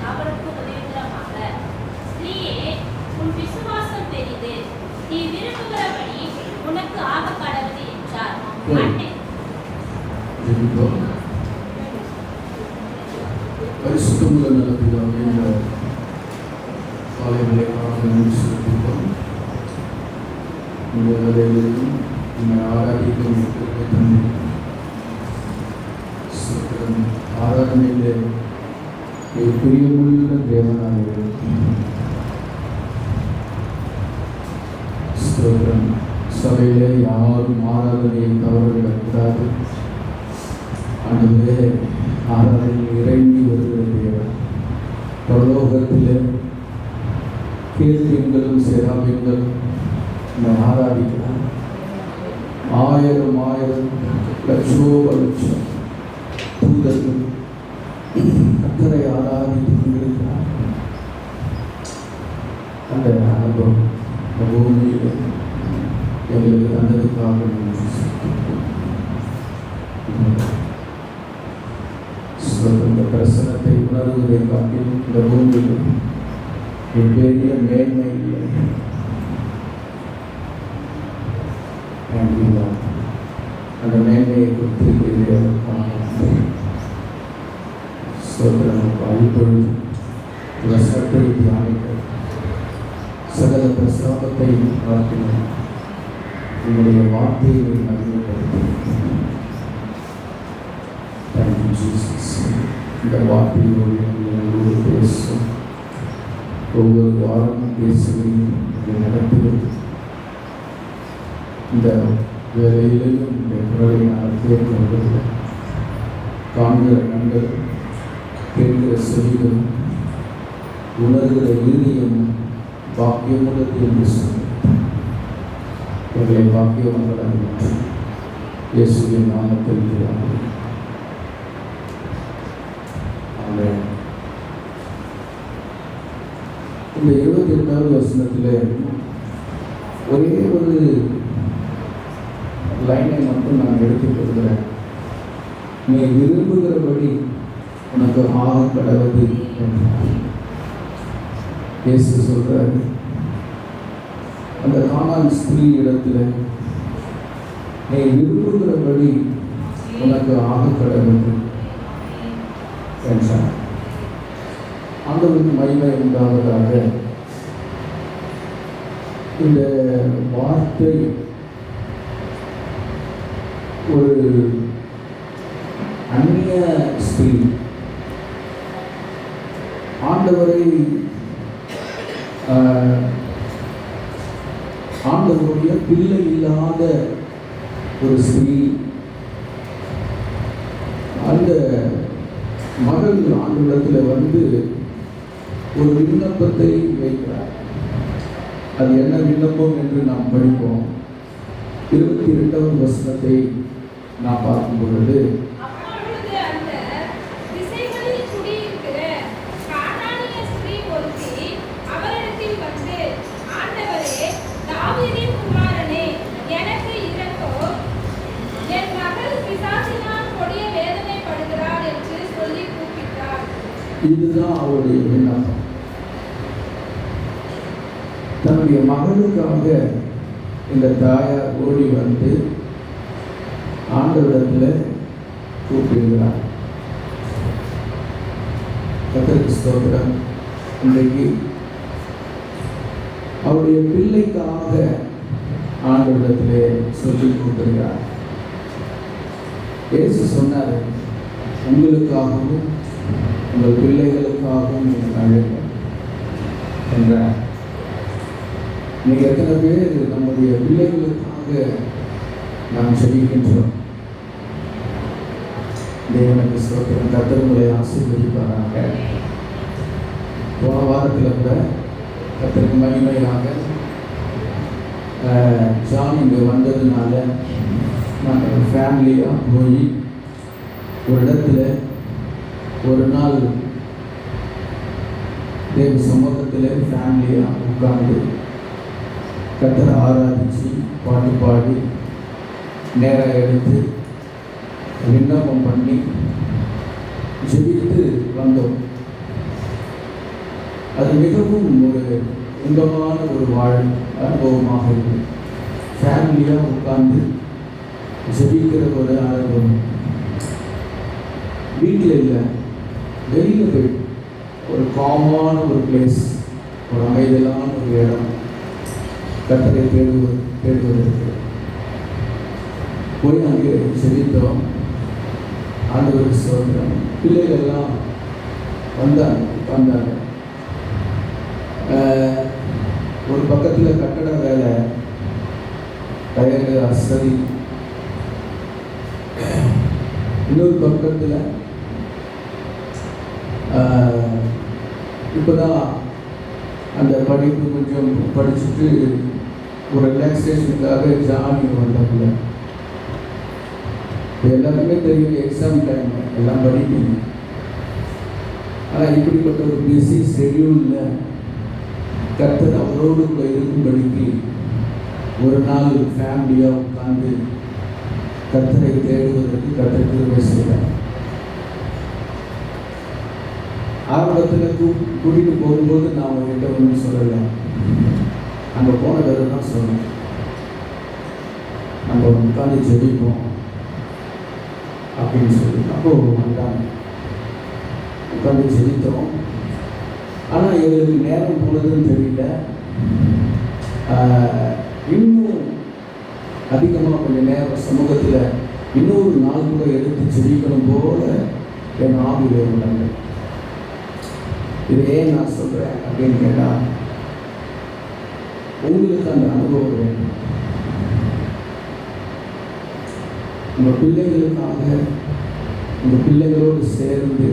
அவருக்கு உதவிகரமாக. ஸ்திரீயே, உன் விசுவாசம் பெரிது, நீ விரும்புகிறபடி உனக்கு ஆக கடவுது என்றார். பரிசுத்தமுள்ள நல்ல பிதாவே, இந்த காலை வேளைக்காக செலுத்துகிறோம். இந்த வேளையிலும் உம்மை ஆராதிக்கும் ஆராதனையிலே பிரியமுள்ள தேவனாக ஸ்தோத்திரம். சபையிலே யாரும் ஆராதனையை தவறவிடக்கூடாது. ஆண்டவரே, ஆராதனையில் இறங்கி வருகிற தேவன், பரலோகத்திலே கேள்விகளும் சேராவியங்களும் ஆராதிக்கிறார். ஆயிரம் ஆயிரம் லட்சோப லட்சம் தூதர்கள் கர்த்தரை ஆராதித்துக் கொண்டிருக்கிறார். அந்த அனுபவம் பூமியில் எங்களுக்கு தந்ததுக்காக இந்த பிரசனத்தை உணர்வதை காட்டிலும் இந்த பூமியில் பெரிய மேன்மை இல்லை. அந்த மேன்மையை கொடுத்திருக்கிறீர்கள். இப்பொழுது வசனத்தை தியானிக்க சகல பிரசாதத்தை பார்க்கிறோம். உங்களுடைய வார்த்தையை நன்மைப்படுத்தி இந்த வார்த்தையோடு எங்களோடு பேசும். ஒவ்வொரு வாரமும் பேசுவதையும் நடத்துகிறது. இந்த வேலையிலையும் இந்த குரலை நான் கேட்கிறது. காண்கிற கண்கள், கேட்கிற செவிகள், உணர்கிற இருதயம் பாக்கியமுள்ளது என்று சொல்லி எங்களை பாக்கியவங்களாக இயேசுவின் நாமத்தில் இருக்கிறார்கள். இந்த 28வது வசனத்தில் ஒரே ஒரு லைனை மட்டும் நான் எடுத்துக்கொள்கிறேன். நீ விரும்புகிறபடி உனக்கு ஆக கடவுது என்றார். இயேசு சொல்றாரு, அந்த கானான் ஸ்திரீ இடத்துல நீ விரும்புகிறபடி உனக்கு ஆக கடவுது என்றார். ஆண்டவருக்கு மகிமை உண்டாவதாக. இந்த வார்த்தை ஒரு அந்நிய ஸ்திரீ ஆண்டவரை ஆண்டவருடைய பிள்ளை இல்லாத ஒரு ஸ்திரீ, அந்த மகள் ஆண்டவரிடத்தில் வந்து ஒரு விண்ணப்பத்தை வைக்கிறார். அது என்ன விண்ணப்பம் என்று நாம் படிப்போம். 22வது வசனத்தை நாம் பார்க்கும் பொழுது, இதுதான் அவருடைய விண்ணப்பம். தன்னுடைய மகளுக்காக இந்த தாயார் ஓடி வந்து ஆண்டவரிடத்தில் கூப்பிடுகிறார். கர்த்தருக்கு ஸ்தோத்திரம். இன்றைக்கு அவருடைய பிள்ளைக்காக ஆண்டவரிடத்திலே சொல்லி கூப்பிடுகிறார். இயேசு சொன்னார், உங்களுக்காகவும் உங்கள் பிள்ளைகளுக்காகவும் நீங்கள் அழைக்க என்றார். இன்னைக்கு எத்தனை பேர் நம்முடைய பிள்ளைகளுக்காக நாம் செபிக்கின்றோம்? தேவனுக்கு ஸ்தோத்திரம். கர்த்தர் உங்களை ஆசீர்வதிப்பாராக. போன வாரத்தில் கூட கர்த்தருக்கு மகிமையாக ஜான் இங்கே வந்ததுனால நாங்கள் ஃபேமிலியாக போய் ஒரு இடத்துல ஒரு நாள் தேவ சமூகத்தில் ஃபேமிலியாக உட்கார்ந்து கர்த்தரை ஆராதிச்சு பாட்டு பாடி நேரம் எடுத்து விண்ணப்பம் பண்ணி ஜெபித்து வந்தோம். அது மிகவும் ஒரு இன்பமான ஒரு அனுபவமாக இருக்குது. ஃபேமிலியாக உட்கார்ந்து ஜெபிக்கிற ஒரு அனுபவம். வீட்டில் இல்லை, வெளியில் போய் ஒரு காமான ஒரு பிளேஸ், ஒரு அமைதியான ஒரு இடம், கர்த்தரை தேடுவதற்கு போய் அங்கே ஜெபித்தோம். ஆண்டவருக்கு சொல்கிறோம். பிள்ளைகள் எல்லாம் வந்தாங்க. ஒரு பக்கத்தில் கட்டட வேலை, டயரு அசதி, இன்னொரு பக்கத்தில் இப்போதான் அந்த படிப்பு கொஞ்சம் படிச்சுட்டு ஒரு ரிலாக்ஸேஷனுக்காக ஜானி வந்தாங்க. எல்லாருக்குமே தெரியும் எக்ஸாம் டைம், எல்லாம் படிக்கணும். ஆனால் இப்படிப்பட்ட ஒரு பிஸி ஷெட்யூலில் கர்த்தர் அவரோடு கூட இருக்கும்படிக்கு ஒரு நாள் ஃபேமிலியாக உட்கார்ந்து கர்த்தரை தேடுவதற்கு கர்த்தர் கிருபை செய்தார். ஆரம்பத்தில் கூட்டிகிட்டு போகும்போது நான் அவங்ககிட்ட ஒன்றும் சொல்லலை. அங்கே போன வேறு தான் சொன்னேன், நம்ம உட்காந்து ஜெபிப்போம் அப்படின்னு சொல்லி. அப்போது வந்தாங்க, உட்காந்து ஜெபித்தோம். ஆனால் எங்களுக்கு நேரம் போனதுன்னு தெரியல. இன்னும் அதிகமாக கொஞ்சம் நேரம் சமூகத்தில் இன்னொரு நாள் கூட எடுத்து ஜெபிக்கணும் போல என் ஆவிலே உள்ளாங்க. இது ஏன் நான் சொல்கிறேன் அப்படின்னு கேட்டால், உங்களுக்கு அந்த அனுபவம் வேண்டும். உங்கள் பிள்ளைகளுக்காக உங்கள் பிள்ளைகளோடு சேர்ந்து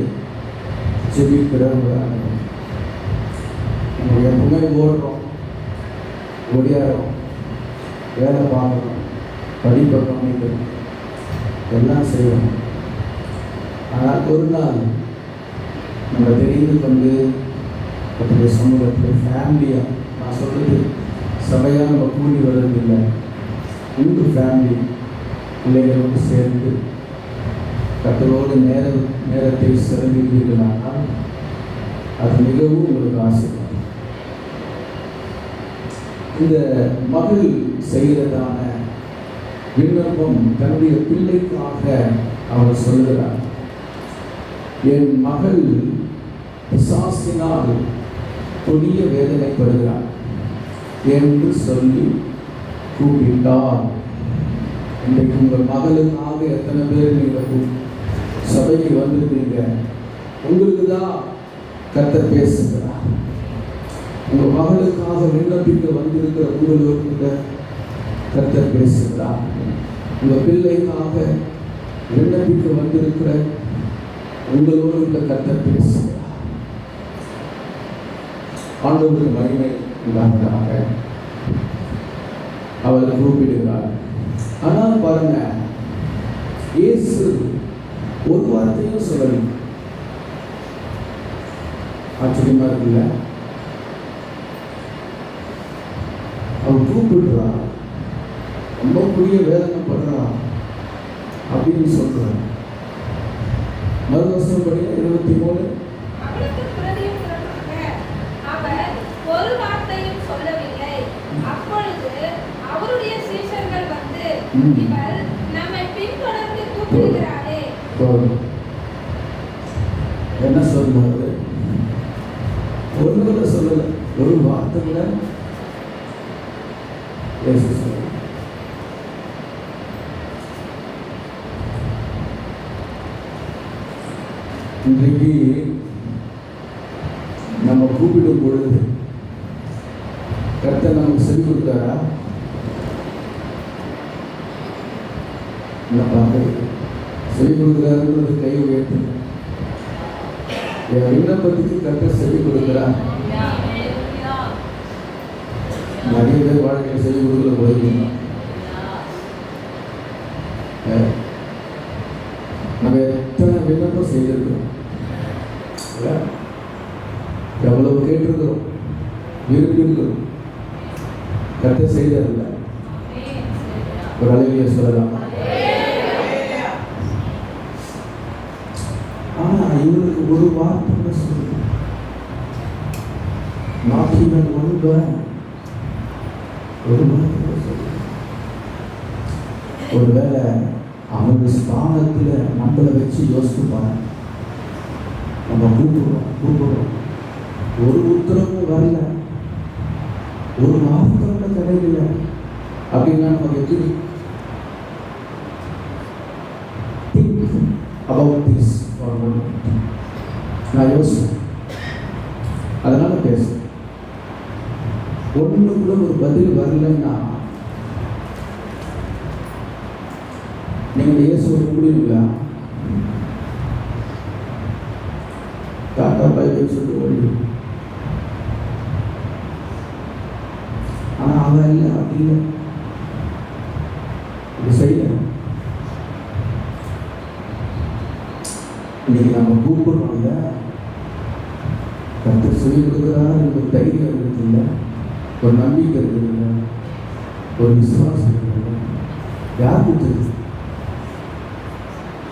ஜெபிக்கிற ஒரு அனுபவம். நம்ம எப்பவுமே ஓடுறோம், ஒடியாரோம், வேலை பார்க்குறோம், படிப்பை கவனிக்கிறோம், எல்லாம் செய்வோம். ஆனால் ஒரு நாள் நம்ம தெரிந்து கொண்டு அப்படி சமூகத்தில் ஃபேமிலியாக, நான் சொல்கிறது சபையாக நம்ம கூடி வர்றதில்லை, உங்கள் ஃபேமிலி பிள்ளைகளோடு சேர்ந்து கர்த்தரோடு நேரத்தை செலவிடுவீர்களானால் அது மிகவும் உங்களுக்கு ஆசீர்வாதம். இந்த மகள் செய்கிறதான விண்ணப்பம் தன்னுடைய பிள்ளைக்காக அவர் சொல்லுகிறார். என் மகள் பிசாசினால் கொடிய வேதனைப்படுகிறார் என்று சொல்லி கூப்பிட்டார். இன்றைக்கு உங்கள் மகளுக்காக எத்தனை பேர் நீங்கள் சபைக்கு வந்திருக்கீங்க? உங்களுக்கு தான் கர்த்தர் பேசுகிறார். உங்கள் மகளுக்காக விண்ணப்பிக்க வந்திருக்கிற உங்களோடு கர்த்தர் பேசுகிறார். உங்கள் பிள்ளைக்காக விண்ணப்பிக்க வந்திருக்கிற உங்களோடு கர்த்தர் பேசுகிறார். ஆண்டவருக்கு மகிமை உண்டாவதாக அவர் கூப்பிடுகிறார். ஆனால் பாருங்க, இயேசு ஒரு வார்த்தையும் சொல்லலை. ஆச்சரியமா இருக்குல்ல? அவர் கூப்பிடுறா, ரொம்ப புதிய வேதனைப்படுறா அப்படின்னு சொல்றார். மறுவசனம் படி 23 அவளுக்கு பிரதியும் அவர் ஒரு வார்த்தையும் சொல்லவில்லை. அப்பொழுது அவருடைய சீஷர்கள் வந்து, இவர் நம்மை பின்தொடர்ந்து கூப்பிடுகிறாரே. என்ன சொல்றாரு? ஒன்று சொல்லல, ஒரு வார்த்தையில இன்றைக்கு நம்ம கூப்பிடும் பொழுது கர்த்தர் நமக்கு சொல்லி கொடுத்தாரா? சொல்லி கொடுக்குறாருன்றது கை உயர்த்து. என் விண்ணப்பத்துக்கு கர்த்தர் சொல்லி கொடுக்குறார். நிறைய பேர் வாழ்க்கையில் சொல்லி கொடுக்கல போயிருக்கீங்க. நம்ம எத்தனை விண்ணப்பம் செய்திருக்கிறோம், எவ்வளவு கேட்டிருக்கிறோம், விரும்பியிருக்கிறோம், கர்த்தர் செய்ததில்லை. ஒரு அழகிய சொல்லலாம். ஆனா இவருக்கு ஒரு வார்த்தை சொல்லுங்க, not even one word. ஒரு வார்த்தை சொல்லு. ஒருவேளை அவங்க ஸ்தானத்தில் நம்மளை வச்சு யோசிச்சுப்பாங்க. நம்ம கூப்பிடுறோம் ஒரு உத்தரவும் வரல, ஒரு வார்த்தை கூட கிடைக்கல அப்படின்னா நம்ம எப்படி about this for a moment. நான் யோசிச்சேன், அதனால பேசுறேன். ஒன்று கூட ஒரு பதில் வரலன்னா நீங்கள் இயேசுவை கும்பிடுவீங்களா? தாத்தா பைபிள் சொல்லிட்டு ஓடி. ஆனால் அவன் இல்லை, அப்படி இல்லை, இப்படி செய்யல. இன்னைக்கு நம்ம கூப்பிடுறோம்ல, கர்த்தர் சொல்லி கொடுக்குறாரு, ஒரு தைரியம் இருக்குல்ல, ஒரு நம்பிக்கை இருக்குல்ல, ஒரு விசுவாசம் இருக்குல்ல. யார் கொடுத்தது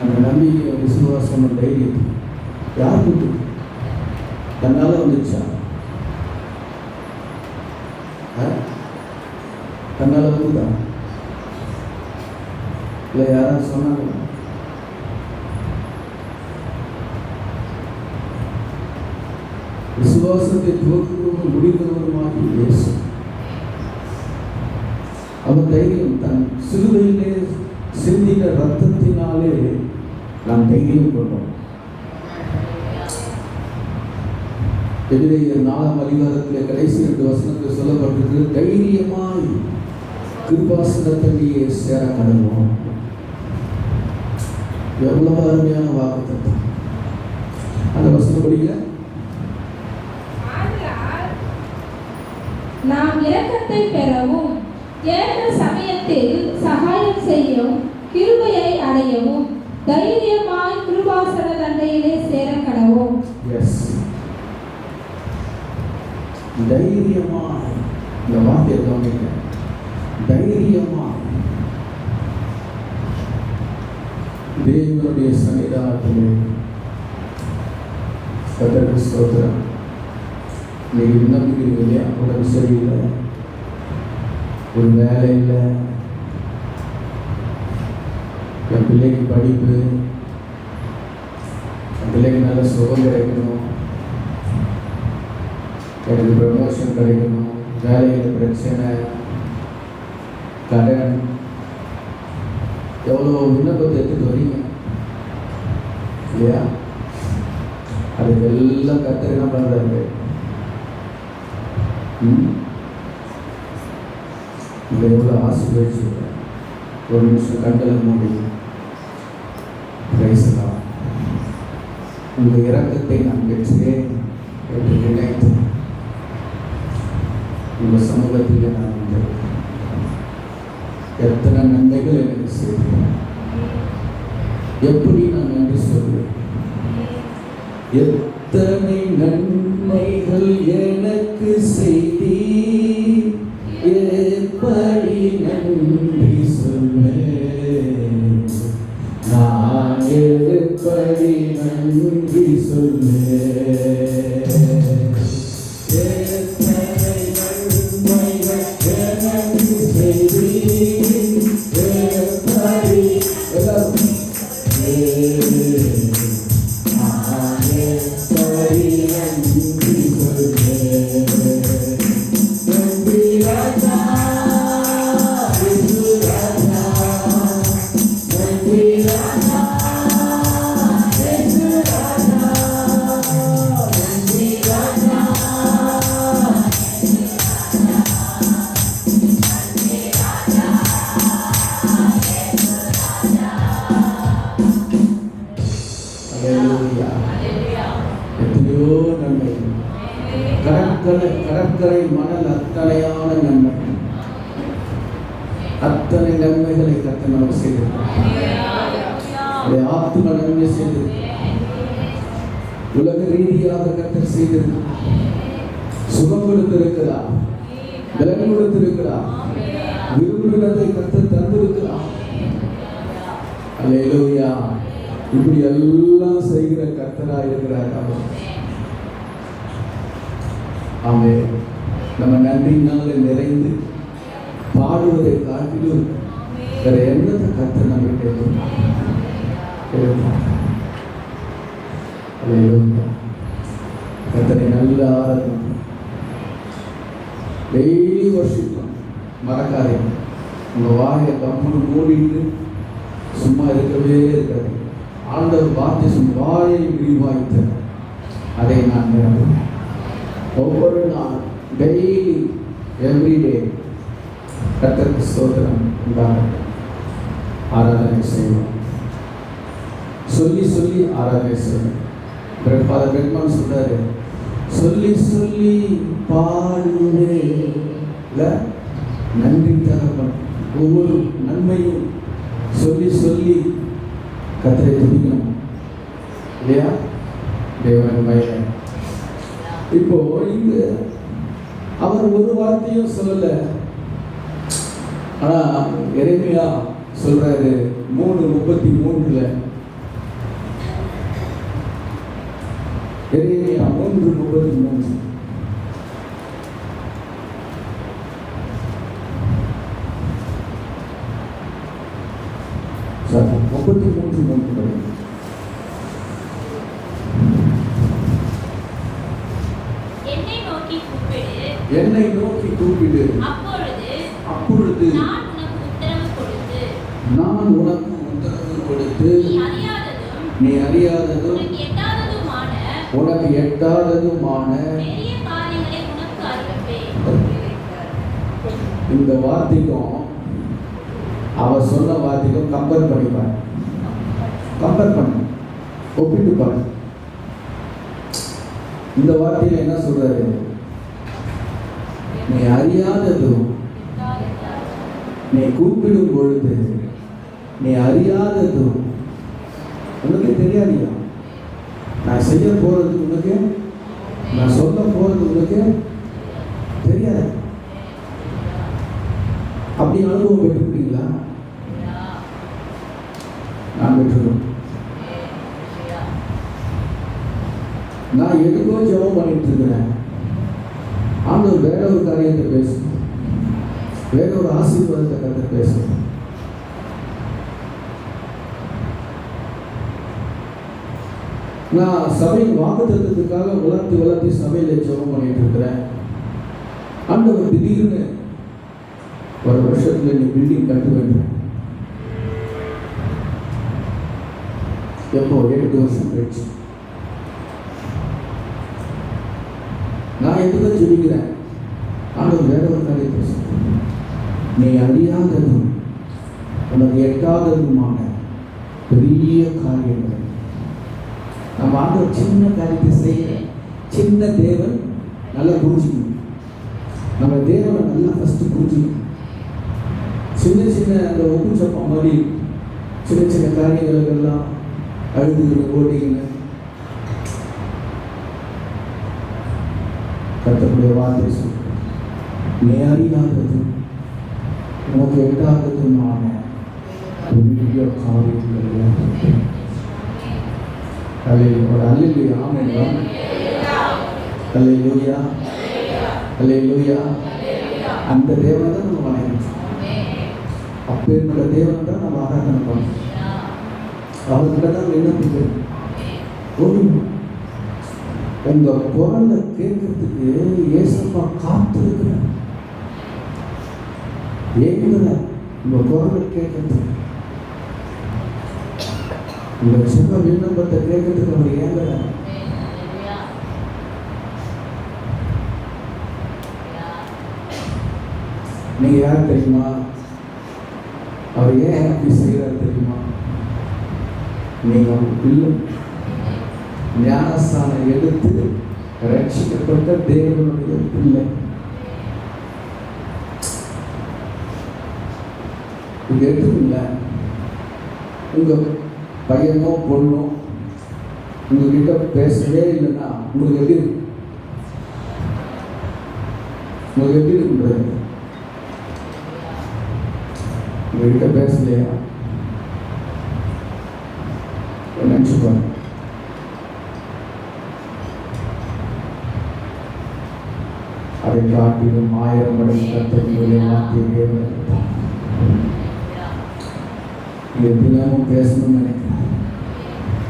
அந்த நம்பிக்கை, விசுவாசம், தைரியம்? யார் கொடுத்தது? தன்னால வந்துச்சா? தன்னால வந்துதா? இல்லை யாராவது சொன்னாங்க? விசுவாசத்தை துவக்குவதும் முடிக்கிறவருமாகி இயேசு. அவர் தைரியம் தன் சிலுவையிலே சிந்தின ரத்தத்தினாலே நாம் தைரியம் கொண்டோம். எபிரேயர் 4ஆம் அதிகாரத்திலே கடைசி 2 வசனத்தில் சொல்லப்பட்டிருக்கு, தைரியமாய் கிருபாசனத்திலேயே சேர கடவோம். எவ்வளவு அருமையான வாக்குத்தத்தம்! அந்த வசனம் படிக்க, நாம் இரக்கத்தை பெறவும் ஏற்ற சமயத்தில் சகாயம் செய்யும் கிருபையை அடையவும் தைரியமாய் கிருபாசன தண்டையிலே சேர கடவோம். தைரியமாய், இந்த வார்த்தையை கவனிக்க, தைரியமாய் தேவனுடைய சன்னிதானத்திலே கர்த்தருக்கு ஸ்தோத்திரம். இன்னைக்கு விண்ணப்பிக்கிறீங்க இல்லையா? உடம்பு சரியில்லை, ஒரு வேலை இல்லை, என் பிள்ளைக்கு படிப்பு, என் பிள்ளைக்கு நல்ல சுகம் கிடைக்கணும், எனக்கு ப்ரமோஷன் கிடைக்கணும், வேலையில் பிரச்சனை, கடன், எவ்வளோ விண்ணப்பத்தை எடுத்துட்டு வரீங்க இல்லையா? அதுக்கு எல்லாம் கர்த்தர் என்ன பண்ணுறாரு? இதை எவ்வளோ ஆசீர்வதிச்சிருக்கேன். ஒரு நிமிஷம் கண்களை மூடி பேசலாம். உங்கள் இரக்கத்தை நான் பெற்றேன் என்று நினைத்து உங்கள் சமூகத்தில் நான் எத்தனை நன்மைகள் எனக்கு செய்தேன், எப்படி நான் நன்றி சொல்வேன்? எத்தனை நன்மைகள் எனக்கு செய்தீர், எப்படி நன்றி சொல்வேன்? நான் எப்படி நன்றி சொல்வேன்? கடற்கரை மணல் அத்தனையான நன்மை, அத்தனை நன்மைகளை கர்த்தர் நமக்கு செய்திருக்கிறார். ஆத்ம நன்மை செய்திருக்கிறார், உலக ரீதியாக கர்த்தர் செய்திருக்கிறார், சுகம் கொடுத்திருக்கிறார், பலன் கொடுத்திருக்கிறார், விரும்பினதை கர்த்தர் தந்திருக்கிறார். அல்லேலூயா! இப்படி எல்லாம் செய்கிற கர்த்தராக இருக்கிறார். ஆமென். நம்ம நன்றினால நிறைந்து பாடுவதை காட்டிலும் வேற என்னத்தை கத்த நம்ம கேட்கணும். கத்தனை நல்ல ஆராதனை டெய்லி வர்ஷிப்போம். மறக்காதீங்க, உங்கள் வாயை கம்முன்னு மூடிட்டு சும்மா இருக்கவே இருக்காது. ஆண்டவர் பாத்தியம் வாயை விரிவாய்த்த அதை நான் நிரம்புவேன். ஒவ்வொரு நாள் டெய்லி எவ்ரிடே கர்த்தருக்கு ஸ்தோத்திரம் உண்டாகட்டும். ஆராதனை செய்வோம். சொல்லி சொல்லி ஆராதனை செய்வோம். ஃபாதர் பெட்மன் சொல்றாரு, சொல்லி சொல்லி பாடுவே நன்றி தகப்பன். ஒவ்வொரு நன்மையும் சொல்லி சொல்லி கர்த்தரை துதிக்கணும் இல்லையா? தேவன் மகிமை. இப்போ இங்க அவர் ஒரு வார்த்தையும் சொல்லல. ஆனா எரேமியா சொல்றாரு 3:33 எரேமியா 3:33 33 என்னை நோக்கி கூப்பிடு, அப்பொழுது நான் உனக்கு உத்தரவு கொடுத்து நீ அறியாததும் உனக்கு எட்டாததுமான இந்த வார்த்தைக்கும் அவர் சொன்ன வார்த்தைக்கும் கம்பேர் பண்ணிப்பார். கம்பேர் பண்ண ஒப்பிட்டு பாரு. இந்த வார்த்தையில என்ன சொல்றாரு? நீ அறியாததும் நீ கூப்பிடும் பொழுது நீ அறியாததும் உனக்கு தெரியாதியா? நான் செய்ய போறது உனக்கு, நான் சொல்ல போறது உனக்கு தெரியாது. அப்படி அனுபவம் பெற்றுக்கிறீங்களா? நான் பெற்றுக்கிறோம். நான் எதுக்கோ ஜெபம் பண்ணிட்டு இருக்கிறேன். ஆண்டவர் வேற ஒரு காரியத்தை பேசணும், வேற ஒரு ஆசீர்வாதத்தை கருத்து பேசணும். நான் சபையின் வாக்குத்தத்தத்துக்காக வளர்த்தி சபையில் ஜெபம் பண்ணிட்டு இருக்கிறேன். ஆண்டவர் திடீர்னு ஒரு வருஷத்துல நீ பில்டிங் கட்ட வேண்டும். எப்போ? 7 வருஷம் கழிச்சு. நான் எதுக்கு சொல்லிக்கிறேன்? ஆண்டவர் வேற ஒரு காரியத்தை பேசுகிறேன். நீ அறியாததும் உனக்கு எட்டாததுமான பெரிய காரியங்கள். நம்ம ஆண்டவர் சின்ன காரியத்தை செய்ய, சின்ன தேவன் நல்லா புரிஞ்சுக்கணும். நம்ம தேவனை நல்லா ஃபஸ்ட்டு புரிஞ்சுக்கணும். சின்ன சின்ன அந்த ஒப்பு சப்பம் மாதிரி சின்ன சின்ன காரியங்களுக்கெல்லாம் அழுதுகிற ஓட்டிங்க. கர்த்தருடைய வார்த்தை சொல்லுங்க, நீ அறியாதது உனக்கு எட்டாததுமான பெரிய காரியங்கள். ஒரு அல்லேலூயா, ஆமென். அல்லேலூயா, அல்லேலூயா. அந்த தேவனை தான் நம்ம வணங்குறோம். அப்பேற்பட்ட தேவனை தான் நம்ம ஆராதனை பண்ணணும். அவர்கிட்ட தான் விண்ணப்பிக்கிறோம். உங்க குரலை கேட்கறதுக்கு ஏசப்பா காத்திருக்கிறார். ஏங்குற உங்க குரலை கேட்கறதுக்கு, உங்க சுக விண்ணப்பத்தை கேட்கறதுக்கு அவர் ஏங்குற. நீங்க யார் தெரியுமா? அவர் ஏன் அப்படி செய்யறாரு தெரியுமா? நீங்க அவங்க பிள்ளை, ஞானஸ்தானம் எடுத்து ரட்சிக்கப்பட்ட தேவனுடைய பிள்ளை. இது எடுத்துக்கல. உங்க பையனோ பொண்ணோ உங்ககிட்ட பேசவே இல்லைன்னா உங்களுக்கு எப்படி இருக்கு? உங்களுக்கு எப்படி இருக்குன்றது? உங்ககிட்ட பேசலையா? நினைச்சு பாருங்க. அதை காட்டிலும் 1000 மடங்கு கர்த்தருடைய வார்த்தையை நீங்கள் தினமும் பேசணும்னு நினைக்கிறேன்,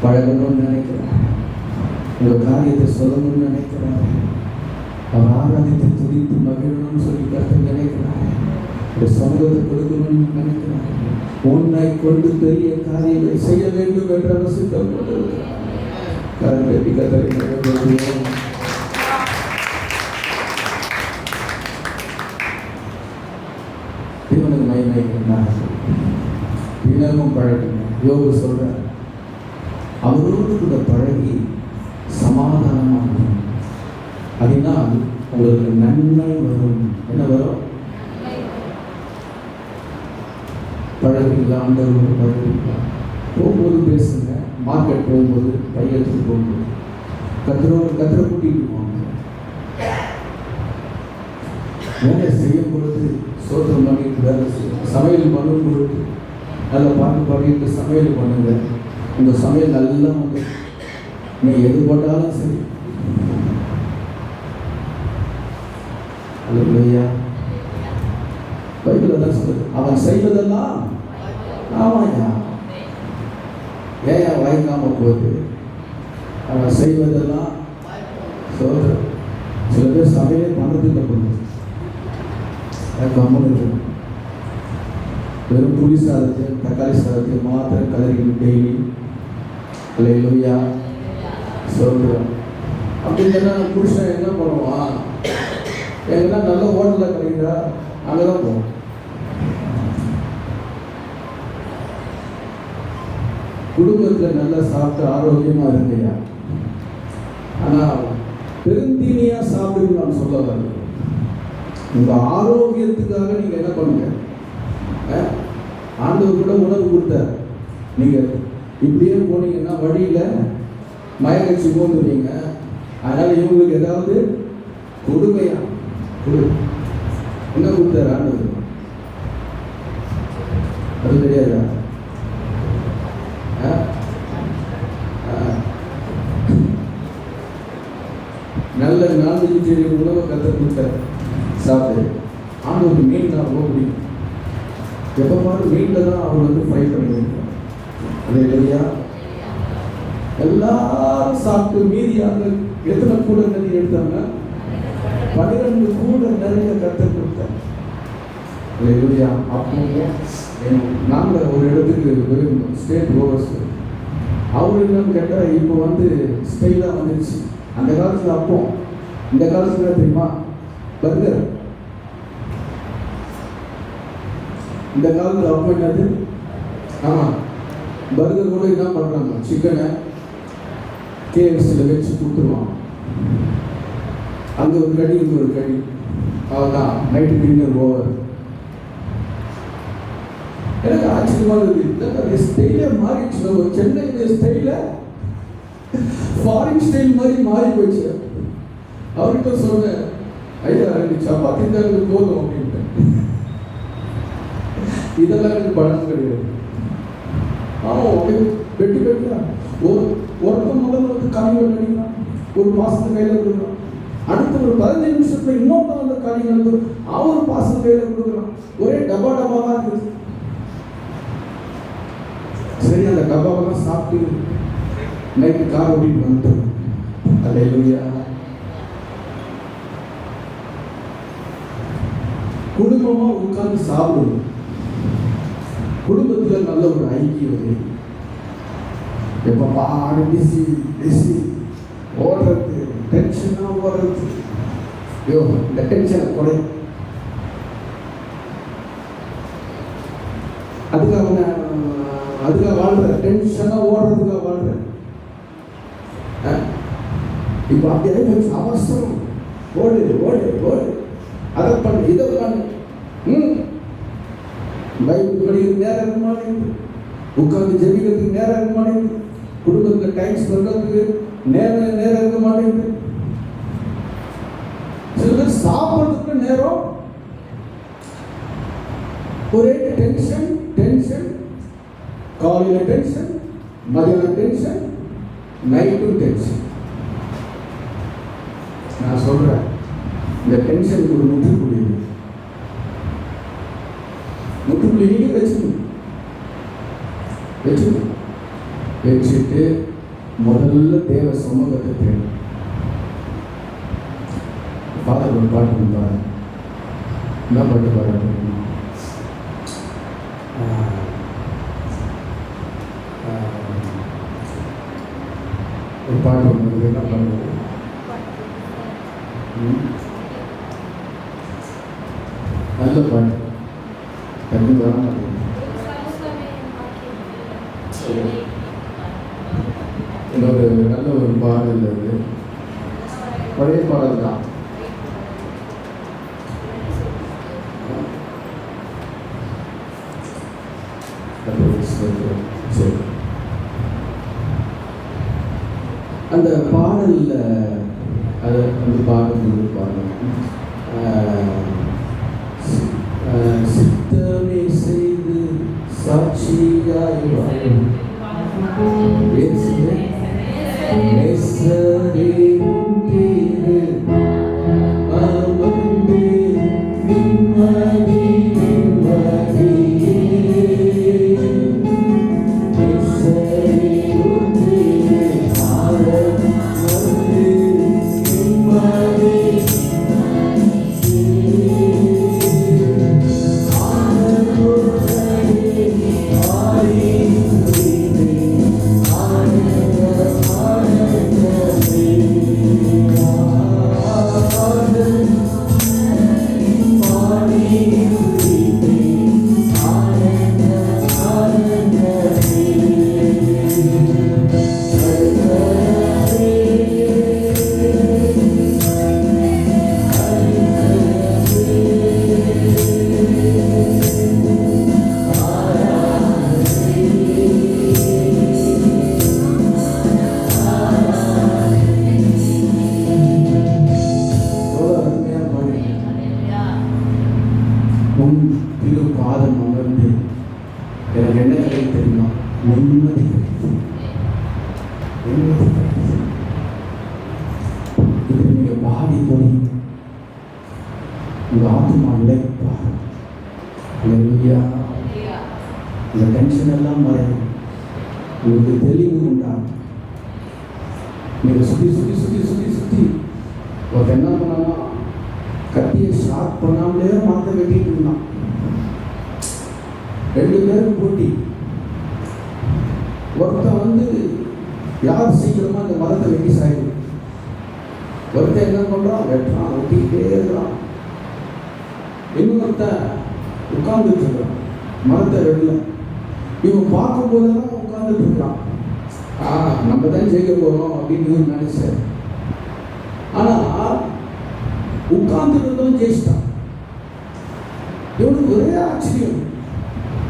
பழகணும்னு நினைக்கிறேன், உங்கள் காரியத்தை சொல்லணும்னு நினைக்கிறேன், அவர் ஆராதித்து துடித்து மகிழணும்னு சொல்லி கர்த்தர் நினைக்கிறார், ஒரு சமூகத்தை கொடுக்கணும்னு நினைக்கிறார், உன்னை கொண்டு பெரிய காரியங்களை செய்ய வேண்டும் என்ற அவசியம் கொண்டிருக்கிறார். கரங்களை கர்த்தரை இவனுக்கு மகிமை தினமும் பழகுங்க. யோகு சொல்றார், அவரோடு கூட பழகி சமாதானமாக, அதனால் உங்களுக்கு நன்மை வரும். என்ன வரும்? பழகுங்களா? ஆண்டவரோடு பழகுங்களா? போகும்போது பேசுங்க, மார்க்கெட் போகும்போது, பையத்துக்கு போகும்போது கத்தரை கூட்டிகிட்டு போவாங்க. வேலை செய்யும் பொழுது சோத்திரம் பண்ணிட்டு வேலை செய்யும், சமையல் பண்ணும் பொழுது நல்ல பாட்டு பாடிட்டு சமையல் பண்ணுங்க. உங்கள் சமையல் நல்லா வந்து நீ எது போட்டாலும் சரி. அல்லேலூயா. பைபிள் தான் சொல்லுது, அவன் செய்வதெல்லாம் ஆமாயா. ஏன் வாய்க்காம போகுது? அவன் செய்வதெல்லாம் சோதரம். சில பேர் சமையலே பண்ணதில்லை, பண்ணுது கம்மன் இருக்கு. வெறும் புளி சாதத்தை தக்காளி சாதத்தை மாத்திரம் கலரிக்கணும் டெய்லி. அல்லேலூயா. சொல்கிறோம். அப்படி இல்லைன்னா புருஷன் என்ன பண்ணுவான்? எங்கன்னா நல்ல ஹோட்டலில் கிடைக்கிறா அங்கே தான் போவோம். குடும்பத்தில் நல்லா சாப்பிட்டு ஆரோக்கியமாக இருக்கையா. ஆனால் பெருந்தீனியாக சாப்பிடுன்னு நான் சொல்ல வரல. உங்கள் ஆரோக்கியத்துக்காக நீங்கள் என்ன பண்ணுங்க? ஆண்டவர் கூட உணவு கொடுத்தார். நீங்கள் இப்படியே போனீங்கன்னா வழியில் மயக்கச்சி போந்துருவீங்க. அதனால் இவங்களுக்கு ஏதாவது கொடுமையா என்ன கொடுத்தாரு ஆண்டவர்? அது தெரியாதா? நல்ல நான்வெஜிடேரியன் உணவை கற்றுக் கொடுத்தார். சாப்பிட்டு ஆண்டவருக்கு மீன் தான் ரொம்ப பிடிக்கும். எப்போ பாரு மீனில் தான் அவர் வந்து ஃப்ரை பண்ணி வைக்கிறார். அது இல்லையா? எல்லாரும் சாப்பிட்டு மீதியாக எத்தனை கூட நிறைய எடுத்தாங்க? 12 கூட நிறைய கற்றுக் கொடுத்தார். இல்லையா? அப்போ நாங்கள் ஒரு இடத்துக்கு ஸ்டேட் ஓவர்ஸ் அவர் என்னன்னு கேட்டால், இப்போ வந்து ஸ்டைலாக வந்துடுச்சு. அந்த காலத்தில் அப்போ, இந்த காலத்தில் தெரியுமா பர்கர். இந்த காலத்தில் அப்போ என்னது? ஆமாம், பர்கர் கூட என்ன பண்ணுறாங்க? சிக்கனை KFCயில் வச்சு கொடுத்துருவான். அங்கே ஒரு கடி, இங்கே ஒரு கடி, அவ்வளோதான். Night dinner over. எனக்கு ஆச்சரியமாக இருக்குது. ஸ்டைலே மாறிடுச்சு. நம்ம சென்னை ஸ்டைல ஃபாரின் ஸ்டைல் மாதிரி மாறி போச்சு. அவர்கிட்ட சொன்னேன், ஐயா 2 சப்பாத்தி தான் எனக்கு போதும் அப்படின்ட்டு. இதெல்லாம் எனக்கு பழம் கிடையாது. ஆமாம், வெட்டி வெட்டியா ஒருத்தன் முதல்ல வந்து காலிகள் அடிக்கிறான், ஒரு பாசத்தை கையில் கொடுக்குறான். அடுத்த ஒரு 15 நிமிஷத்துல இன்னொருத்தன் வந்து காலிகள் எடுத்து அவன் பாசத்தை கையில் கொடுக்குறான். ஒரே டப்பாவாக இருக்குது. சரி, அந்த டப்பாவெல்லாம் சாப்பிட்டு நைட்டு கார் ஓட்டிட்டு வந்துட்டோம். அல்லேலூயா. குடும்பமாக உட்கார்ந்து சாப்பிடுவோம். குடும்பத்தில் நல்ல ஒரு ஐக்கியம். எப்போ பாடு பிஸி பிஸி ஓடுறது, டென்ஷனாக ஓடுறது. ஐயோ, இந்த டென்ஷனை குறை. அதுக்காக வாழ்ற, டென்ஷனாக ஓடுறதுக்காக வாழ்ற. இப்போ அப்படியே கொஞ்சம் அவசரம். ஓடு ஓடு ஓடு, அதை பண்ணு, இதை பண்ணு. பைபிள் படிக்கிறதுக்கு நேரம் இருக்க மாட்டேங்குது. உட்காந்து ஜெபிக்கிறதுக்கு நேரம் இருக்க மாட்டேங்குது. குடும்பத்தில் டைம் சொல்றதுக்கு நேரம் இருக்க மாட்டேங்குது. சில பேர் சாப்பிட்றதுக்கு நேரம் ஒரே டென்ஷன் டென்ஷன். காலையில் டென்ஷன், மதியானம் டென்ஷன், நைட்டும் டென்ஷன். நான் சொல்றேன், இந்த டென்ஷனுக்கு ஒரு முற்றுப்புள்ளி நீங்க வச்சுட்டு முதல்ல தேவ சமூகத்தை தேடும். ஃபாதர் ஒரு பாட்டு கொடுப்பாரு. என்ன பாட்டு பாடுறாரு? ஒரு பாட்டு ஒன்று என்ன பண்ணுறது? நல்ல பாட்டு தண்ணி வர மாட்டேங்குது. இன்னொரு நல்ல ஒரு பாடல் அது, பழைய பாடல் தான். சரி, அந்த பாடல்ல அதை அந்த பாடல் சித்தமே செய்து சாட்சியாய் வாழும் பாதம் அமர்ந்து எனக்கு என்ன கிடைக்கும் தெரியுமா? நிம்மதி கிடைக்கும். இது நீங்க பாடி போய் உங்க ஆத்மா இழைப்பார். இந்த டென்ஷன் எல்லாம் மறையும். உங்களுக்கு தெளிவு உண்டாகும். நீங்க சுத்தி சுத்தி சுத்தி சுத்தி சுத்தி ஒரு என்ன பண்ணாமா, கத்தியை ஷார்ப் பண்ணாமலே மரத்தை வெட்டிட்டு இருந்தான். 2 பேருக்கு போட்டி. ஒருத்தன் யார் சீக்கிரமா அந்த மரத்தை வெட்டி சாயிடும். ஒருத்தன் என்ன பண்றான், வெட்டுறான், வெட்டிக்கிட்டே இருக்கிறான். இன்னொருத்தன் உட்கார்ந்துட்டு இருக்கிறான், மரத்தை வெட்டல. இவன் பார்க்கும் போதெல்லாம் உட்கார்ந்துட்டு இருக்கிறான். நம்ம தான் ஜெயிக்க போறோம் அப்படின்னு நினைச்சேன். ஆனா உட்கார்ந்து இருந்தவன் ஜெயிச்சிட்டான். இவனுக்கு ஒரே ஆச்சரியம்,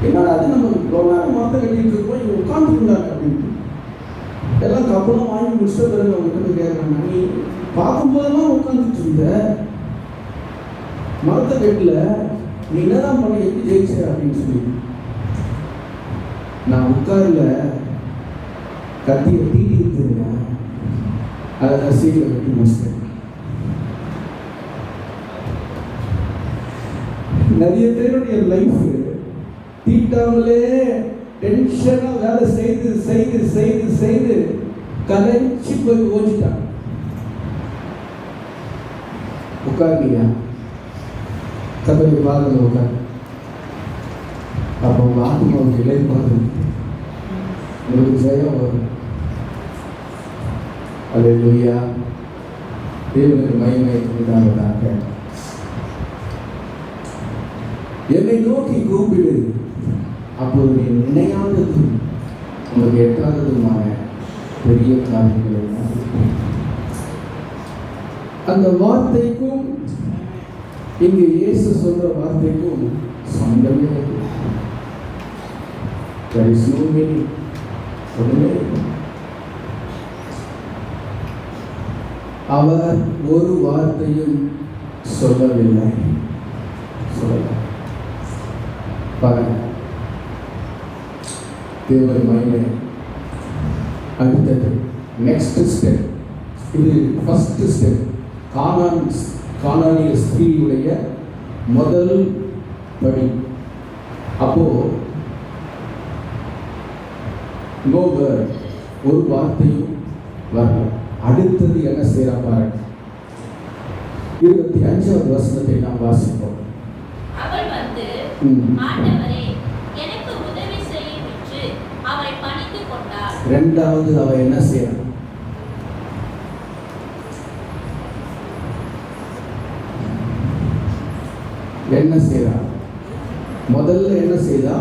என்னடா அது நம்ம ரொம்ப நேரம் மரத்தை கட்டிட்டு இருக்கோம், இவன் உட்கார்ந்துருந்தாங்க அப்படின்ட்டு. எல்லாம் கப்பலும் வாங்கி முடிச்ச பிறகு அவங்க கிட்ட கேட்கறாங்க, நீ பார்க்கும்போதெல்லாம் உட்காந்துட்டு இருந்த, மரத்தை கட்டல, நீ என்னதான் பண்ண, எப்படி ஜெயிச்ச அப்படின்னு சொல்லி. நான் உட்கார்ல கத்தியை தீட்டிட்டு இருந்தேன், அதை சீட்டில் கட்டி முடிச்சிட்டேன். நிறைய பேருடைய லைஃப் தீட்டாமலே டென்ஷனா வேலை செய்து செய்து செய்து செய்து கலைச்சி போய் ஓஞ்சிட்டாங்க. உட்காருங்க, கதவை பாருங்க, உட்காரு. அப்போ உங்க ஆத்மாவுக்கு இளைப்பாரு, உங்களுக்கு ஜெயம் வரும். அல்லேலூயா. தேவனுக்கு மகிமை உண்டாவதாக. என்னை நோக்கி கூப்பிடு, அப்போது நீ நினையாததும் உங்களுக்கு எட்டாததுமான பெரிய காரியங்களை அந்த வார்த்தைக்கும் இங்கு இயேசு சொல்ற வார்த்தைக்கும் சம்பந்தமே இல்லை. அவர் ஒரு வார்த்தையும் சொல்லவில்லை. பாருங்க, தேவன் மகிமை. அடுத்தது நெக்ஸ்ட் ஸ்டெப். இது ஃபர்ஸ்ட் ஸ்டெப். கானானிய ஸ்திரீயுடைய முதல் படி. அப்போ no word, ஒரு வார்த்தையும் வரல. அடுத்தது என்ன செய்யறா பாருங்க. 25வது வசனத்தை நாம் வாசிப்போம். அவள் வந்து, ஆண்டவரே, எனக்கு உதவி செய்யும் என்று அவரை பணிந்து கொண்டாள். இரண்டாவது அவ என்ன செய்யறா? என்ன செய்யறா? முதல்ல என்ன செய்தா?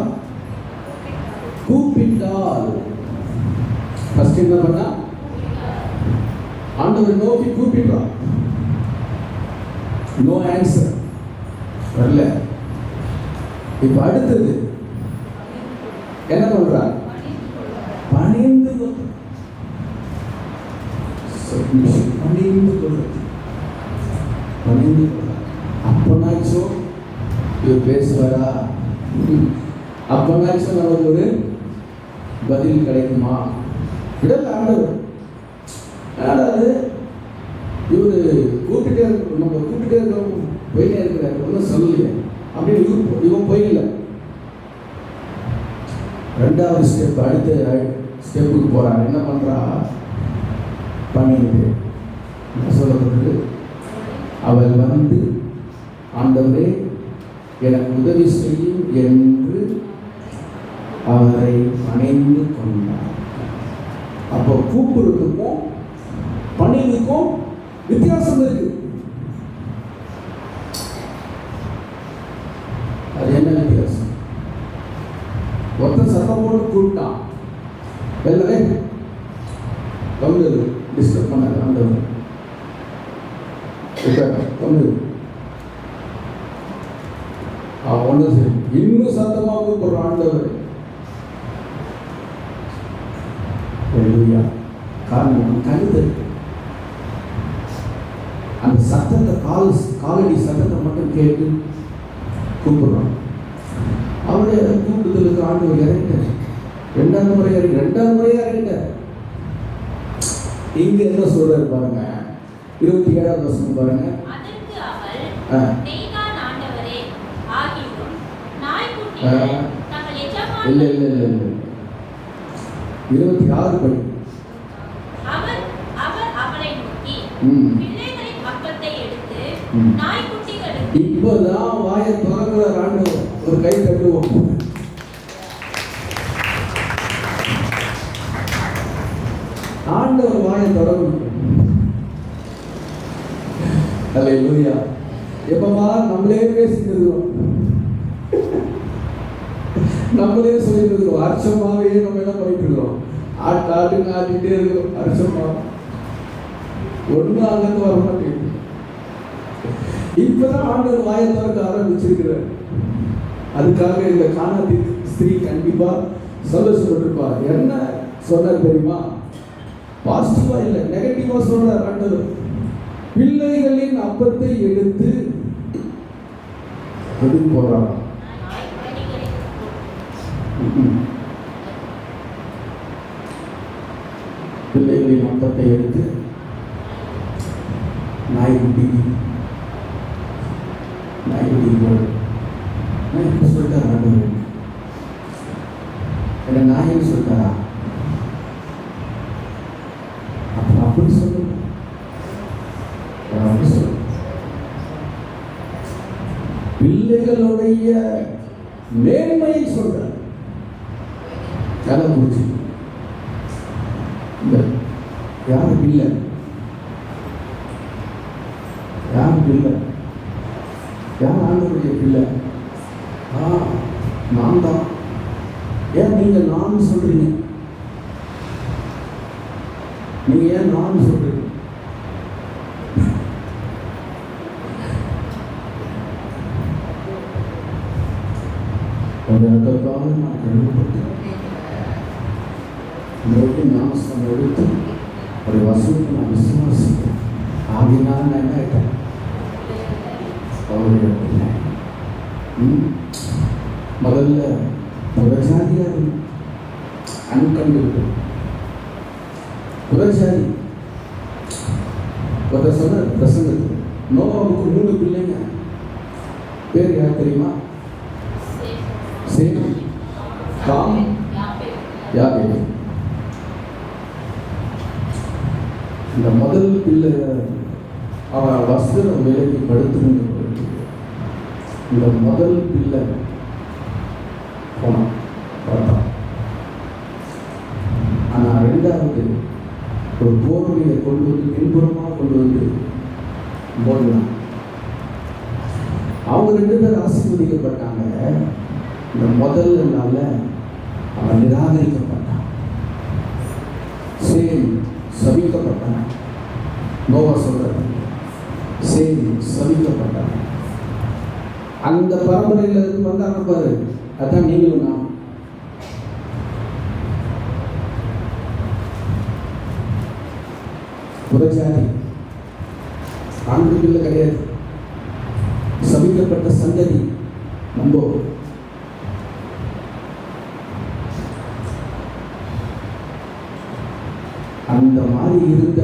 கூப்பிட்டாள். ஃபர்ஸ்ட் என்ன பண்ணா? ஆண்டவர் நோக்கி கூப்பிட்டாள். நோ ஆன்சர் வரல. இப்ப அடுத்தது என்ன பண்றா? பணிந்து கொள்றது. பணிந்து கொள்றது. பணிந்து கொள்றது. அப்பனாச்சும் இவர் பேசுவாரா? அப்பனாச்சும் நமக்கு ஒரு பதில் கிடைக்குமா? விடல ஆண்டவர். அதாவது இவரு கூப்பிட்டே இருக்க, நம்ம கூப்பிட்டே இருக்கோம், போயிட்டே இருக்கிறாரு, ஒன்றும் சொல்லலையே அப்படின்னு இவன் போயிடல. ரெண்டாவது ஸ்டெப், அடுத்த ஸ்டெப்புக்கு போறான். என்ன பண்றா? பண்ணிட்டு என்ன சொல்லப்படுது? அவள் வந்து, ஆண்டவரே எனக்கு உதவி செய்யும் என்று அவரை பணிந்து கொண்டார். அப்போ கூப்பிடுறதுக்கும் பணிவுக்கும் வித்தியாசம் இருக்கு. அது என்ன வித்தியாசம்? ஒருத்தன் சத்தம் போட்டு கூப்பிட்டான், எல்லாமே கவுண்டர் டிஸ்டர்ப் பண்ணாரு. ஆண்டவர் கவுண்டர் ஒன்று சரி, இன்னும் சத்தமாக கூப்பிடுறான் ஆண்டவர். காரணம் கழுது. அந்த சத்தத்தை காலடி சத்தத்தை மட்டும் கேட்டு கூப்பிடுறான். அவருடைய கூப்பிடுதலுக்கு ஆண்டவர் இறங்கிட்டார். ரெண்டாவது முறையா இறங்கிட்டார். இங்க என்ன சொல்றாரு பாருங்க, 27வது வசனம் பாருங்க. அதற்கு அவள், நீதான் ஆண்டவரே, ஆகிலும் நாய்க்குட்டிகள் தங்கள் எஜமான். இல்ல 26 படி. அவர் அவளை நோக்கி, பிள்ளைகளின் அப்பத்தை எடுத்து நாய்க்குட்டிகளுக்கு. இப்பதான் வாயை திறக்கிற ஆண்டவர். ஒரு கை தட்டுவோம். ஆண்டவர் வாயை திறக்கணும். அல்லேலூயா. எப்பமா நம்மளே பேசிட்டு இருக்கோம், நம்மளே சொல்லிட்டு இருக்கோம். அர்ச்சமாவே நம்ம என்ன பண்ணிட்டு இருக்கோம்? ஆட்டுன்னு ஆட்டிகிட்டே இருக்கிறோம். அர்ச்சமா ஒன்றும் அங்கிருந்து வர மாட்டேங்குது. இப்பதான் ஆண்டவர் வாயை திறக்க ஆரம்பிச்சிருக்கிறார். அதுக்காக இந்த கானானிய ஸ்திரீ கண்டிப்பா சந்தோஷப்பட்டிருப்பார். என்ன சொன்னார் தெரியுமா? பாசிட்டிவா இல்லை, நெகட்டிவா சொல்றார் ஆண்டவர். பிள்ளைகளின் அப்பத்தை எடுத்து போறாங்க. பிள்ளைகளின் அப்பத்தை எடுத்து நாய்க்குட்டி சொல்லிட்டார் ஆண்டவர். என்ன நாயின்னு சொல்லிட்டாரா? அப்புறம் அப்படி சொல்லு. பிள்ளைகளுடைய மேன்மையை சொல்றார். கதை முடிச்சு யாரு பிள்ளை? யார் பிள்ளை? யார் ஆண்டவருடைய பிள்ளை? நான் தான். ஏன் நீங்க நான் சொல்றீங்க? நீங்க ஏன் நான் சொல்றீங்க? ஒரு இடத்துக்காக நான் கழுவப்பட்டேன். நாமஸ்தான் எடுத்து ஒரு வசனத்தை நான் விசுவாசித்தேன். ஆகினால நான் என்ன ஆயிட்டேன்? அவருடைய பிள்ளை. முதல்ல புறஜாதியா அன்கண்டு புறஜாதி. சொன்ன பிரசங்கத்துக்கு நோவாவுக்கு 3 பிள்ளைங்க. பேர் யார் தெரியுமா? Same, com, யாபேத். இந்த முதல் பிள்ளை அவன் வஸ்திரம் விலைக்கு படுத்துன்னு இந்த முதல் பிள்ளை போனான் பார்த்தான். ஆனால் 2வது ஒரு போர்வையை கொண்டு வந்து பின்புறமாக கொண்டு வந்து போடலாம். அவங்க 2 பேர் ஆசீர்வதிக்கப்பட்டாங்க. இந்த முதல் நாள்ல அவன் நிராகரிக்கப்பட்டான். சேம் சபிக்கப்பட்டான். நோவா சொல்றாரு, சேம் சபிக்கப்பட்டான். அந்த பரம்பரையில் இருந்து வந்தாங்க பாரு, அதான் நீங்களும் நான். புறஜாதி, ஆண்களுக்கு கிடையாது. சபிக்கப்பட்ட சந்ததி நம்ம. அந்த மாதிரி இருந்த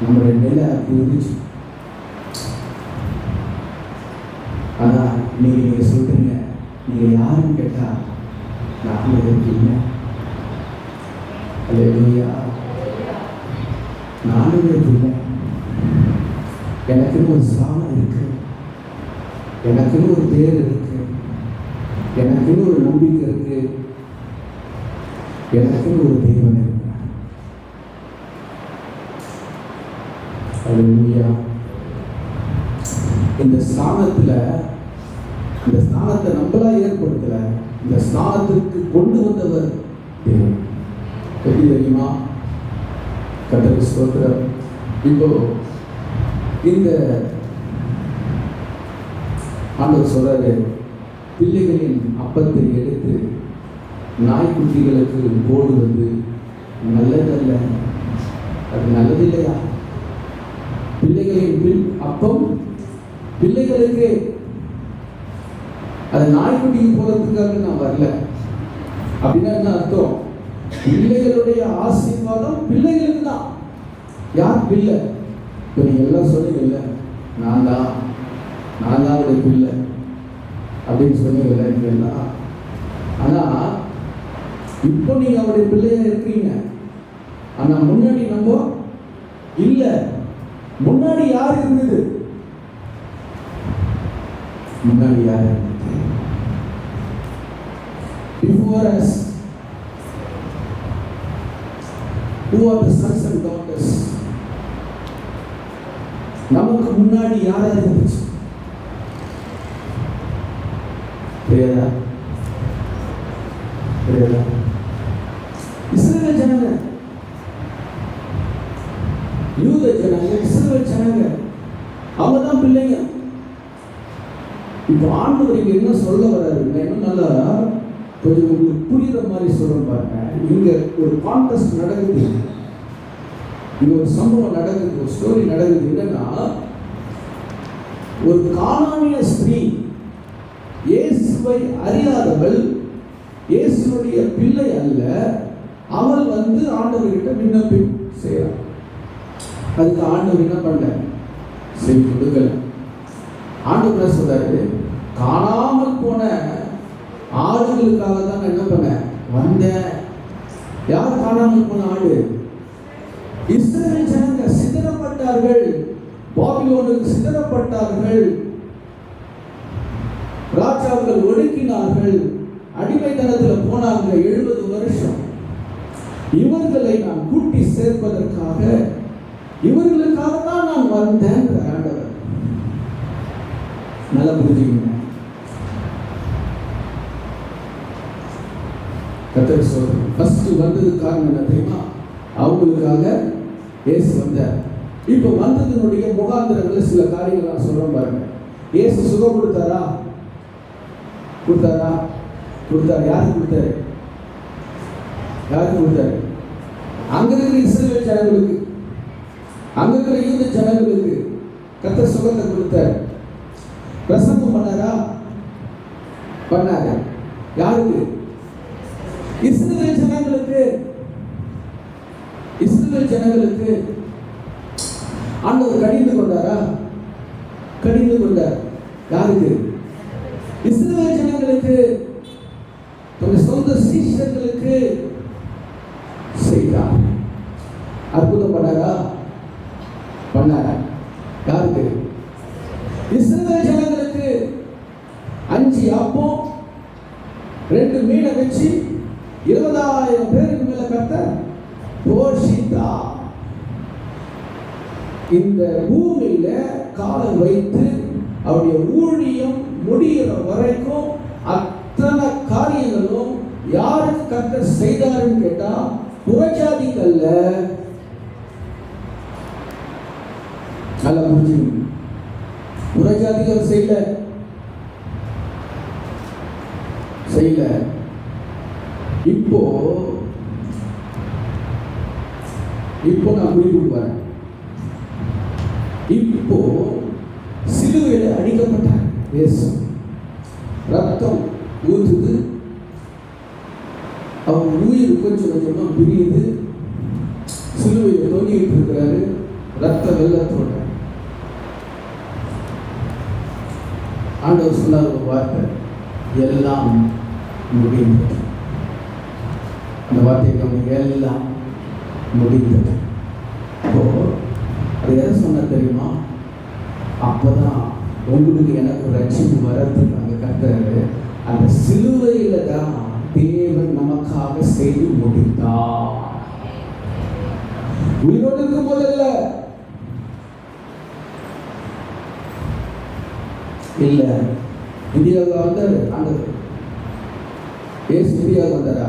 நம்மளுடைய நிலை அப்படி இருந்துச்சு. ஆனா நீங்க சொல்றீங்க, நீங்க யாருன்னு கேட்டா நான் இருக்கீங்க. அல்லேலூயா. நானும் இருக்கீங்க. எனக்குன்னு ஒரு சாமம் இருக்கு, எனக்குன்னு ஒரு பேர் இருக்கு, எனக்குன்னு ஒரு நம்பிக்கை இருக்கு, எனக்குன்னு ஒரு தெய்வம் இருக்கு. அல்லேலூயா. இந்த ஸ்நானத்தை நம்மளா ஏற்படுத்தல, இந்த ஸ்நானத்திற்கு கொண்டு வந்தவர் தேவன். எப்படி தெரியுமா? கர்த்தருக்கு ஸ்தோத்திரம். இப்போ இந்த ஆண்டவர் சொல்றாரு, பிள்ளைகளின் அப்பத்தை எடுத்து நாய்க்குட்டிகளுக்கு போடுவது நல்லதல்ல. அது நல்லது இல்லையா? பிள்ளைகளின் அப்பம் பிள்ளைகளுக்கு, அது நாய்க்குட்டிக்கு போறதுக்காக நான் வரல. அப்படின்னா என்ன அர்த்தம்? பிள்ளைகளுடைய ஆசீர்வாதம் பிள்ளைகளுக்கு தான். யார் பிள்ளை? இப்போ நீங்க எல்லாம் சொன்னீங்கல்ல, நான் தான் அவருடைய பிள்ளை அப்படின்னு சொன்னீங்கல்ல நீங்கெல்லாம். ஆனா இப்போ நீங்க அவருடைய பிள்ளையா இருக்கீங்க. ஆனா முன்னாடி நம்ம இல்ல. முன்னாடி யார் இருந்தது? முன்னாடி யார் இருந்தது? Before us, who are the sons and daughters? நமக்கு முன்னாடி யார் இருந்துச்சு? புரியுதா? இஸ்ரவேல் ஜனங்க, யூத ஜனங்க, இஸ்ரவேல் ஜனங்க, அவங்க தான் பிள்ளைங்க. இப்போ ஆண்டவர் இங்க என்ன சொல்ல வர்றாரு? இன்னும் நல்லா கொஞ்சம் உங்களுக்கு புரியுற மாதிரி சொல்றேன் பாருங்க. இங்க ஒரு கான்டெஸ்ட் நடக்குது, இங்க ஒரு சம்பவம் நடக்குது, ஒரு ஸ்டோரி நடக்குது. என்னன்னா, ஒரு கானானிய ஸ்திரீ, இயேசுவை அறியாதவள், இயேசுடைய பிள்ளை அல்ல, அவள் வந்து ஆண்டவர்கிட்ட விண்ணப்பி செய்யறாள். அதுக்கு ஆண்டவர் என்ன பண்ண? செவி கொடுக்கல. ஆண்டவர் என்ன சொல்றாரு? காணாமல் போன ஆடுகளுக்காக தான் நான் என்ன பண்ண வந்தேன். யார் காணாமல் போன ஆடு? இஸ்ரவேல் ஜனங்க சிதறப்பட்டார்கள், பாபிலோனுக்கு சிதறப்பட்டார்கள், ராஜாக்கள் ஒடுக்கினார்கள், அடிமைத்தனத்தில் போனாங்க 70 வருஷம். இவர்களை நான் கூட்டி சேர்ப்பதற்காக, இவர்களுக்காக தான் நான் வந்தேன். ஆண்டவர் நல்லா புரிஞ்சுக்கணும். கர்த்தர் சொல்றார், ஃபர்ஸ்ட் வந்தது காரணம் என்ன தெரியுமா? அவங்களுக்காக இயேசு வந்தார். இப்போ வந்ததனுடைய முகாந்திரங்கள் சில காரியங்கள் நான் சொல்றேன் பாருங்க. இயேசு சுகம் கொடுத்தாரா? கொடுத்தாரு. யாருக்கு கொடுத்தாரு? அங்க இருக்கிற இஸ்ரவேல் ஜனங்களுக்கு, அங்க இருக்கிற யூத ஜனங்களுக்கு கர்த்தர் சுகத்தை கொடுத்தார். பிரசங்கம் பண்ணாரா? பண்ணாரு. யாருக்கு? இஸ்ரவேல் ஜனங்களுக்கு. ஆண்டவர் கடிந்து கொண்டாரா? கடிந்து கொண்டார். யாருக்கு? இஸ்ரவேல் ஜனங்களுக்கு, தன்னுடைய சொந்த சீஷர்களுக்கு செய்தார். அற்புதம் பண்ணாரா? பண்ணாரா? யாருக்கு? இஸ்ரவேல் ஜனங்களுக்கு 5 அப்பம் 2 மீனை வச்சு 20,000 பேருக்கு மேல கர்த்தர் போஷித்தார். இந்த பூமியில காலம் வைத்து அவருடைய ஊழியம் முடிகிற வரைக்கும் அத்தனை காரியங்களும் யாருக்கு கர்த்தர் செய்தாருன்னு கேட்டா புறஜாதிகள்ல. நல்லா புரிஞ்சுக்கணும். புறஜாதிகள் செய்யல. இப்போ நான் குறிப்பிட்டு வரேன். இப்போ சிலுவையில அடிக்கப்பட்டார் இயேசு. ரத்தம் ஊற்றுது, அவர் உயிர் கொஞ்சம் கொஞ்சமா பிரியுது. சிலுவையில் தொங்கிட்டு இருக்கிறாரு, ரத்த வெள்ளத்தோட. ஆண்டவர் சொன்னார் ஒரு வார்த்தை, எல்லாம் முடிந்தது. அந்த வார்த்தைக்கு எல்லாம் முடிந்தது. அப்போ அது எதை சொன்ன தெரியுமா? அப்பதான் உங்களுக்கு எனக்கு ரட்சிப்பு வரதுக்கு அங்க கர்த்தர் அந்த சிலுவையில தான் தேவன் நமக்காக செய்து முடித்தார். உயிரோடு இருக்கும் போதல்ல, இல்ல இந்தியாவுக்கு வந்தாரு. அந்த இந்தியாவுக்கு வந்தாரா?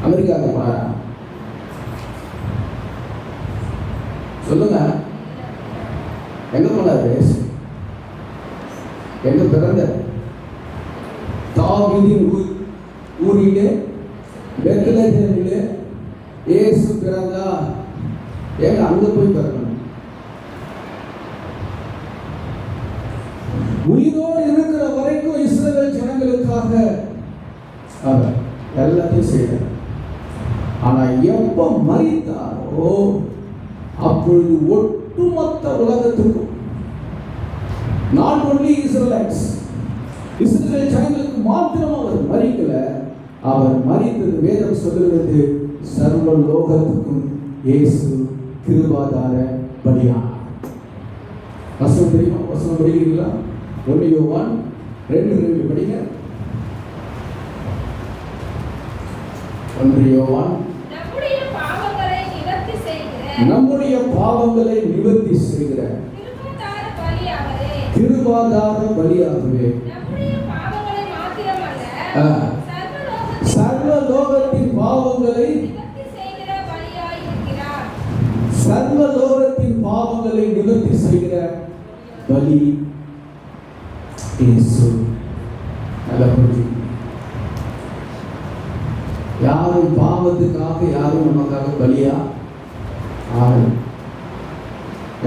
அமெரிக்காவுக்கு போனாரா? சொல்லுங்க, எங்க போனாரு? எங்க பிறந்தார்? தாவீதின் ஊரிலே பெத்லகேமிலே இயேசு பிறந்தா. ஏங்க அங்க போய் பிறக்கணும்? உயிரோடு இருக்கிற வரைக்கும் இஸ்ரவேல் ஜனங்களுக்காக அவர் எல்லாத்தையும் செய்தார். ஆனா எப்ப மரித்தாரோ அப்பொழுது ஒட்டுமொத்த உலகத்துக்கும், not only Israelites, இஸ்ரவேல் ஜனங்களுக்கு மாத்திரம் அவர் மரிக்கல. அவர் மரித்தது வேதம் சொல்லுகிறது சர்வ லோகத்துக்கும் இயேசு கிருபாதார பலியானார். வசனம் தெரியுமா? வசனம் படிக்கிறீங்களா? 1 யோவான் 2:2 படிங்க. 1 யோவான் நம்முடைய பாவங்களை நிவர்த்தி செய்கிற கிருபாதார பலியாகவே சர்வ லோகத்தின் பாவங்களை நிவர்த்தி செய்கிற பலி இயேசு. நல்லா புரிஞ்சு. யாரும் பாவத்துக்காக யாரும் நமக்காக பலியா ஆகல.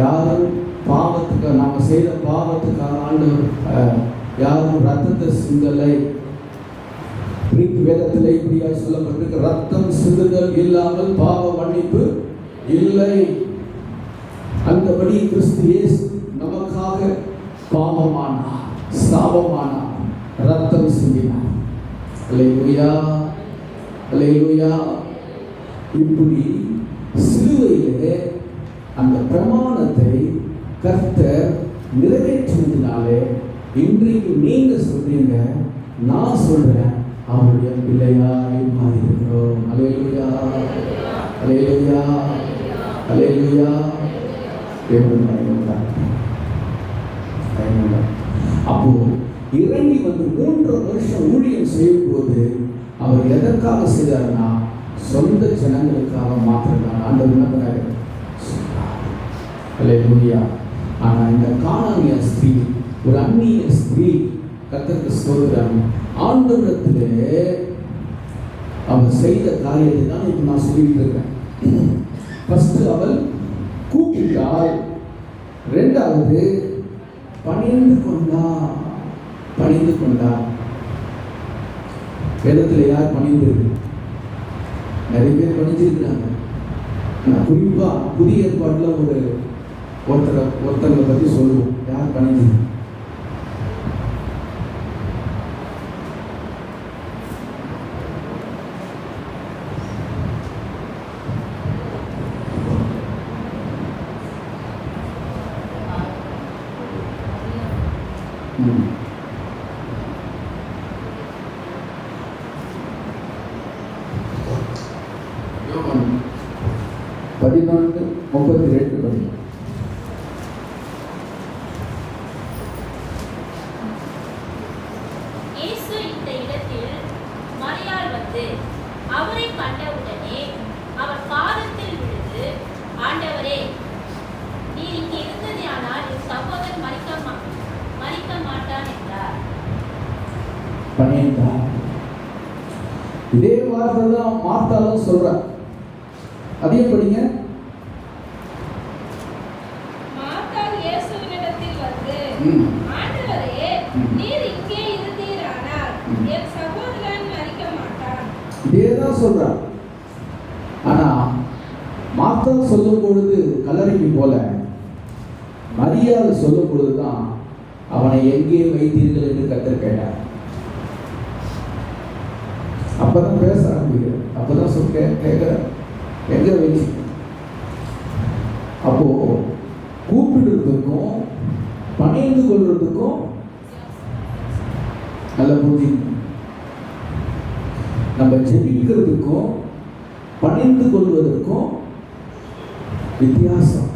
யாரும் பாவத்துக்காக, நாம செய்த பாவத்துக்காக ஆண்டவர் யாரும் ரத்தத்தை சிந்தலை. கிரீக் வேதத்தில் இப்படியா சொல்லப்பட்டிருக்கு, ரத்தம் சிந்துதல் இல்லாமல் பாவ மன்னிப்பு இல்லை. அந்தபடி கிறிஸ்து இயேசு நமக்காக பாவமானார், சாபமானார், ரத்தம் சிந்தினார். அல்லேலூயா, அல்லேலூயா. இப்படி சிலுவையிலே அந்த பிரமாணத்தை கர்த்தர் நிறைவேற்றினாலே இன்றைக்கு நீங்க சொல்றீங்க, நான் சொல்றேன், அவருடைய பிள்ளையாய் மாறி இருக்கிறோம். அல்லேலூயா, அல்லேலூயா, அல்லேலூயா. அப்போ இறங்கி வந்து 3 வருஷம் ஊழியம் செய்யும் போது அவர் எதற்காக செய்தார்னா சொந்த ஜனங்களுக்காக மாத்திரம் ஆண்டவர். அல்லேலூயா. ஆனா இந்த கானானிய ஸ்திரீ, ஒரு அந்நிய ஸ்திரீ, கர்த்தருக்கு ஸ்தோத்திரம், ஆண்டவரிடத்திலே அவர் செய்த காரியத்தை தான் இப்ப நான் சொல்லிட்டு இருக்கேன். ஃபர்ஸ்ட் அவள் கூப்பிட்டாள், 2வது பணிந்து கொண்டா. வேதத்தில் யார் பணிந்து? நிறைய பேர் பணிஞ்சிருக்கிறாங்க. நான் குறிப்பாக புதிய ஏற்பாட்டில் ஒருத்தங்களை பற்றி சொல்லுவோம். யார் பணிஞ்சு? யோவான் 14:32 படி. இயேசு இந்த இடத்தில் மரியாள் வந்து அவரை கண்டவுடனே அவர் பாதத்தில் விழுந்து, ஆண்டவரே, நீர் இங்கே இருந்ததேயானால் என் சகோதரன் மரிக்க மாட்டான் என்றார். இதே வார்த்தை தான் மார்த்தாலும் சொல்றார். அதையும் படிங்க. மார்த்தாள் இயேசுவினிடத்தில் வந்து, ஆண்டவரே, நீர் இங்கே இருந்தீரானால் என் சகோதரன் மரிக்க மாட்டான். இதே தான் சொல்றார். ஆனா மார்த்தாள் சொல்லும் பொழுது கல்லறைக்கு போல, மரியாள் சொல்லும் பொழுதுதான் அவனை எங்கே வைத்தீர்கள் என்று கர்த்தர் கேட்டார். அப்பதான் பேச ஆரம்பிக்கிறார். அப்பதான் கேட்கிற எங்க வச்சு. அப்போ கூப்பிடுறதுக்கும் பணிந்து கொள்றதுக்கும் நல்ல புரிஞ்சு. நம்ம ஜெபிக்கிறதுக்கும் பணிந்து கொள்வதற்கும் வித்தியாசம்.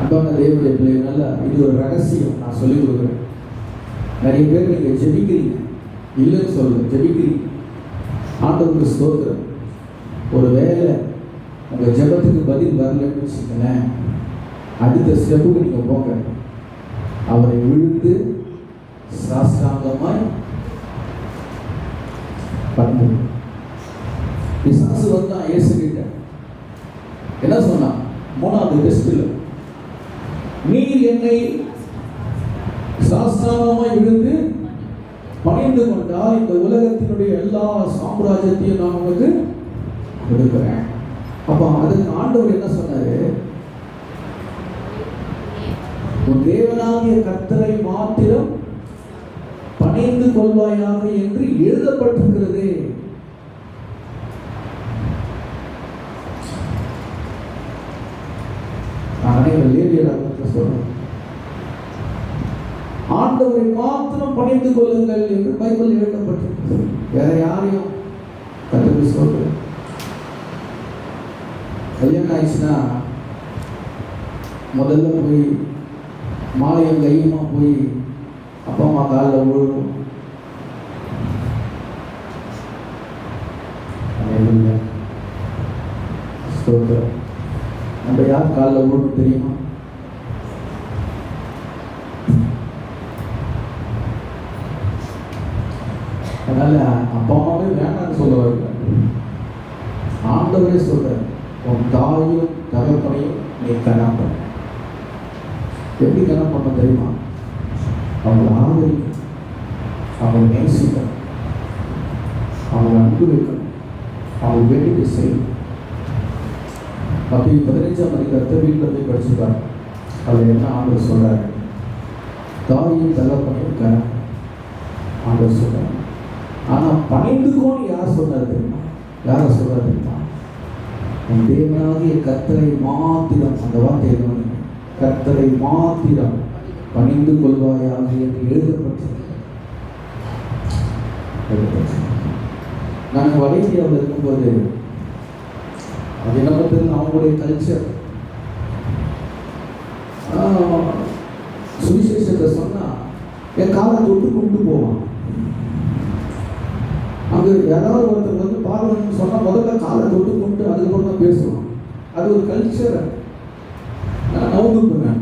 அன்பான தேவனுடைய பிள்ளைகள், நல்லா இது ஒரு ரகசியம் நான் சொல்லிக் கொடுக்குறேன். நிறைய பேர் நீங்க ஜெபிக்கிறீங்க, இல்லைன்னு சொல்லுங்க, ஜெபிக்கிறீங்க, ஆண்டவருக்கு ஸ்தோத்திரம். ஒரு வேளை உங்க ஜெபத்துக்கு பதில் வரலன்னு வச்சுக்கங்களேன், அடுத்த ஸ்டெப்புக்கு நீங்க போங்க. அவரை விழுந்து சாஷ்டாங்கமாய் பண்ணு. பிசாசு வந்தான் இயேசு கிட்ட, என்ன சொன்னான்? 3வது டெஸ்ட்ல, நீர் என்னை சாஷ்டாங்கமாய் விழுந்து பணிந்து கொண்டால் இந்த உலகத்தினுடைய எல்லா சாம்ராஜ்யத்தையும் நான் உங்களுக்கு கொடுக்கிறேன். அப்போ அதுக்கு ஆண்டவர் என்ன சொன்னாரு? உன் தேவனாகிய கர்த்தரை மாத்திரம் பணிந்து கொள்வாயாக என்று எழுதப்பட்டிருக்கிறது. சொல்றேன், ஆண்டவரை மாத்திரம் பணிந்து கொள்ளுங்கள் என்று பைபிள் எழுதப்பட்டிருக்கிறது. வேற யாரையும் கர்த்தருக்கு சொல்றேன். கல்யாணம் ஆயிடுச்சுன்னா முதல்ல போய் மாலையும் கையுமா போய் அப்பா அம்மா காலில் விழுவும். நம்ம யார் காலில் விழுணும் தெரியுமா? அதனால அப்பா அம்மாவே வேண்டாம்னு சொல்ல வரல, ஆண்டவரே சொல்ற, உன் தாயும் தகப்பனையும் நீ கனம் பண்ண. எப்படி கனம் பண்ண தெரியுமா? அவங்களை ஆதரிக்கணும், அவங்களை நேசிக்கணும், அவங்களை அன்பு வைக்கணும், அவங்க வேண்டியது செய்யணும். அப்படி 15ஆம் அதிகாரத்தை வீட்டில் போய் படிச்சுப்பாரு. அதில் என்ன ஆண்டவர் சொல்றாரு? தாயும் தகப்பனையும் கனம் ஆண்டவர் சொல்றாரு. ஆனால் பணிந்துக்கோன்னு யார் சொன்னார் தெரியுமா? யாரை சொல்றாரு தெரியுமா? உன் தேவனாகிய கர்த்தரை மாத்திரம், அந்த வார்த்தை கர்த்தரை மாத்திரம் பணிந்து கொள்வாயாக என்று எழுதப்பட்டது. நாங்கள் வட இந்தியாவில் இருக்கும்போது அது என்ன பண்ணுறது, அவங்களுடைய கல்ச்சர், சுவிசேஷத்தை சொன்னா என் காலை தொட்டு கொண்டு போவான். அங்கே யாராவது ஒருத்தர் வந்து பாருங்கன்னு சொன்னால் முதல்ல காலை தொட்டு கொண்டு அதுக்கப்புறம் தான் பேசுவோம். அது ஒரு கல்ச்சர். நான் நவுந்துப்பேன்.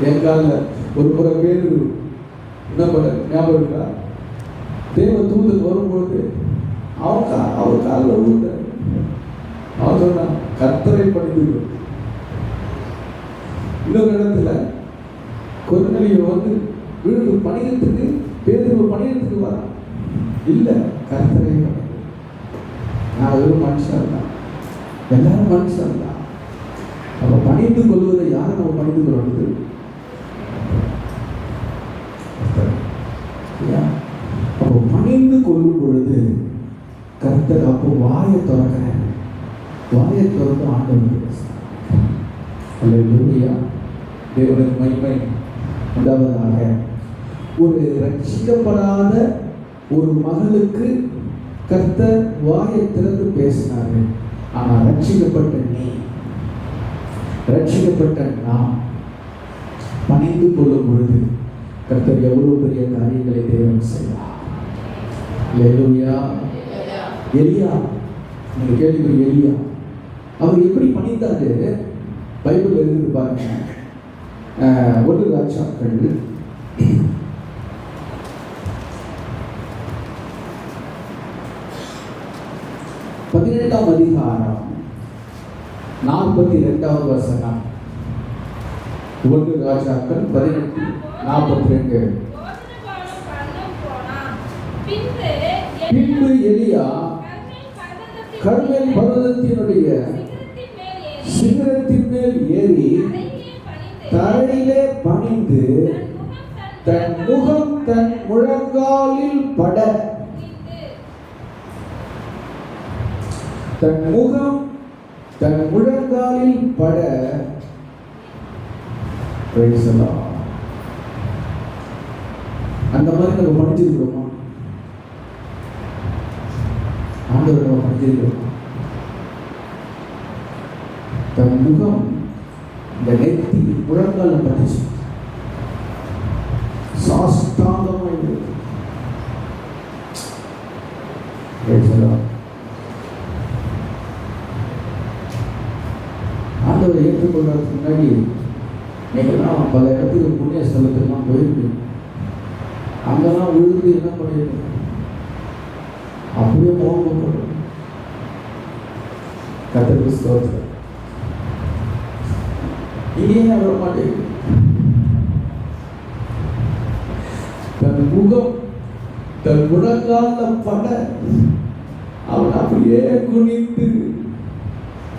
என் காலில் ஒரு முறை பேர் என்ன பண்ண ஞாபகம் இருக்கா? தேவ தூதன் வரும்பொழுது அவர் காலில் விழுந்தார். அவர் சொன்னான், கர்த்தரை பணிந்து. இன்னொரு இடத்துல கொர்நேலியு வந்து விழுந்து பணியத்துக்கு, பேதுரு பணியத்துக்கு வர இல்லை, கர்த்தரை பணிந்து. நாங்கள் வெறும் மனுஷன் தான், எல்லாரும் மனுஷன் தான். நம்ம பணிந்து கொள்வதை யாரை நம்ம பணிந்து கொள்வது? அப்போ பணிந்து கொள்ளும் பொழுது கர்த்தர் அப்போ வாயை திறக்கிறேன், வாயை திறந்து ஆண்டவர் அல்லேலூயா, தேவனுக்கு மகிமை உண்டாவதாக. ஒரு ரட்சிக்கப்படாத ஒரு மகளுக்கு கர்த்தர் வாயை திறந்து பேசினாரு. ஆனால் ரட்சிக்கப்பட்ட நீ, ரட்சிக்கப்பட்ட நாம் பணிந்து கொள்ளும் பொழுது கர்த்தர் எவ்வளவு பெரிய காரியங்களை தேவன் செய்வார். அல்லேலூயா. எலியா, நீங்க கேள்வி, எலியா அவர் எப்படி பணிந்தாரு? பைபிள் இருந்து பாருங்க. 1 ராஜாக்கள் 18ஆம் அதிகாரம் 42வது வசனம். 1 ராஜாக்கள் 18:42. பின்பு எலியா கர்மேல் பர்வதத்தினுடைய சிகரத்தின் மேல் ஏறி தரையிலே பணிந்து தன் முகம் தன் முழங்காலில் பட, தன் முகம் தன் முழங்காலில் பட. அந்த மாதிரி நம்ம பணிச்சிருக்கிறோமா? ஆண்டவர் நம்ம பணிச்சிருக்கிறோமா? தன் முகம் இந்த நெத்தி முழங்கால பட்டுச்சு, சாஷ்டாங்கமாக இருக்கு. ஆண்டவரை ஏற்றுக்கொள்றதுக்கு முன்னாடி நீங்கள்லாம் பல இடத்துக்கு புண்ணிய ஸ்தலத்துலாம் போயிருக்கு. அங்கெல்லாம் விழுந்து என்ன பண்ணிருக்கோம்? அப்படியே மோகம் கர்த்தருக்கு ஸ்தோத்திரம். ஏன் வர மாட்டேங்குது? தன் முகம் தன் முழங்கால பட அவன் அப்படியே குனிந்து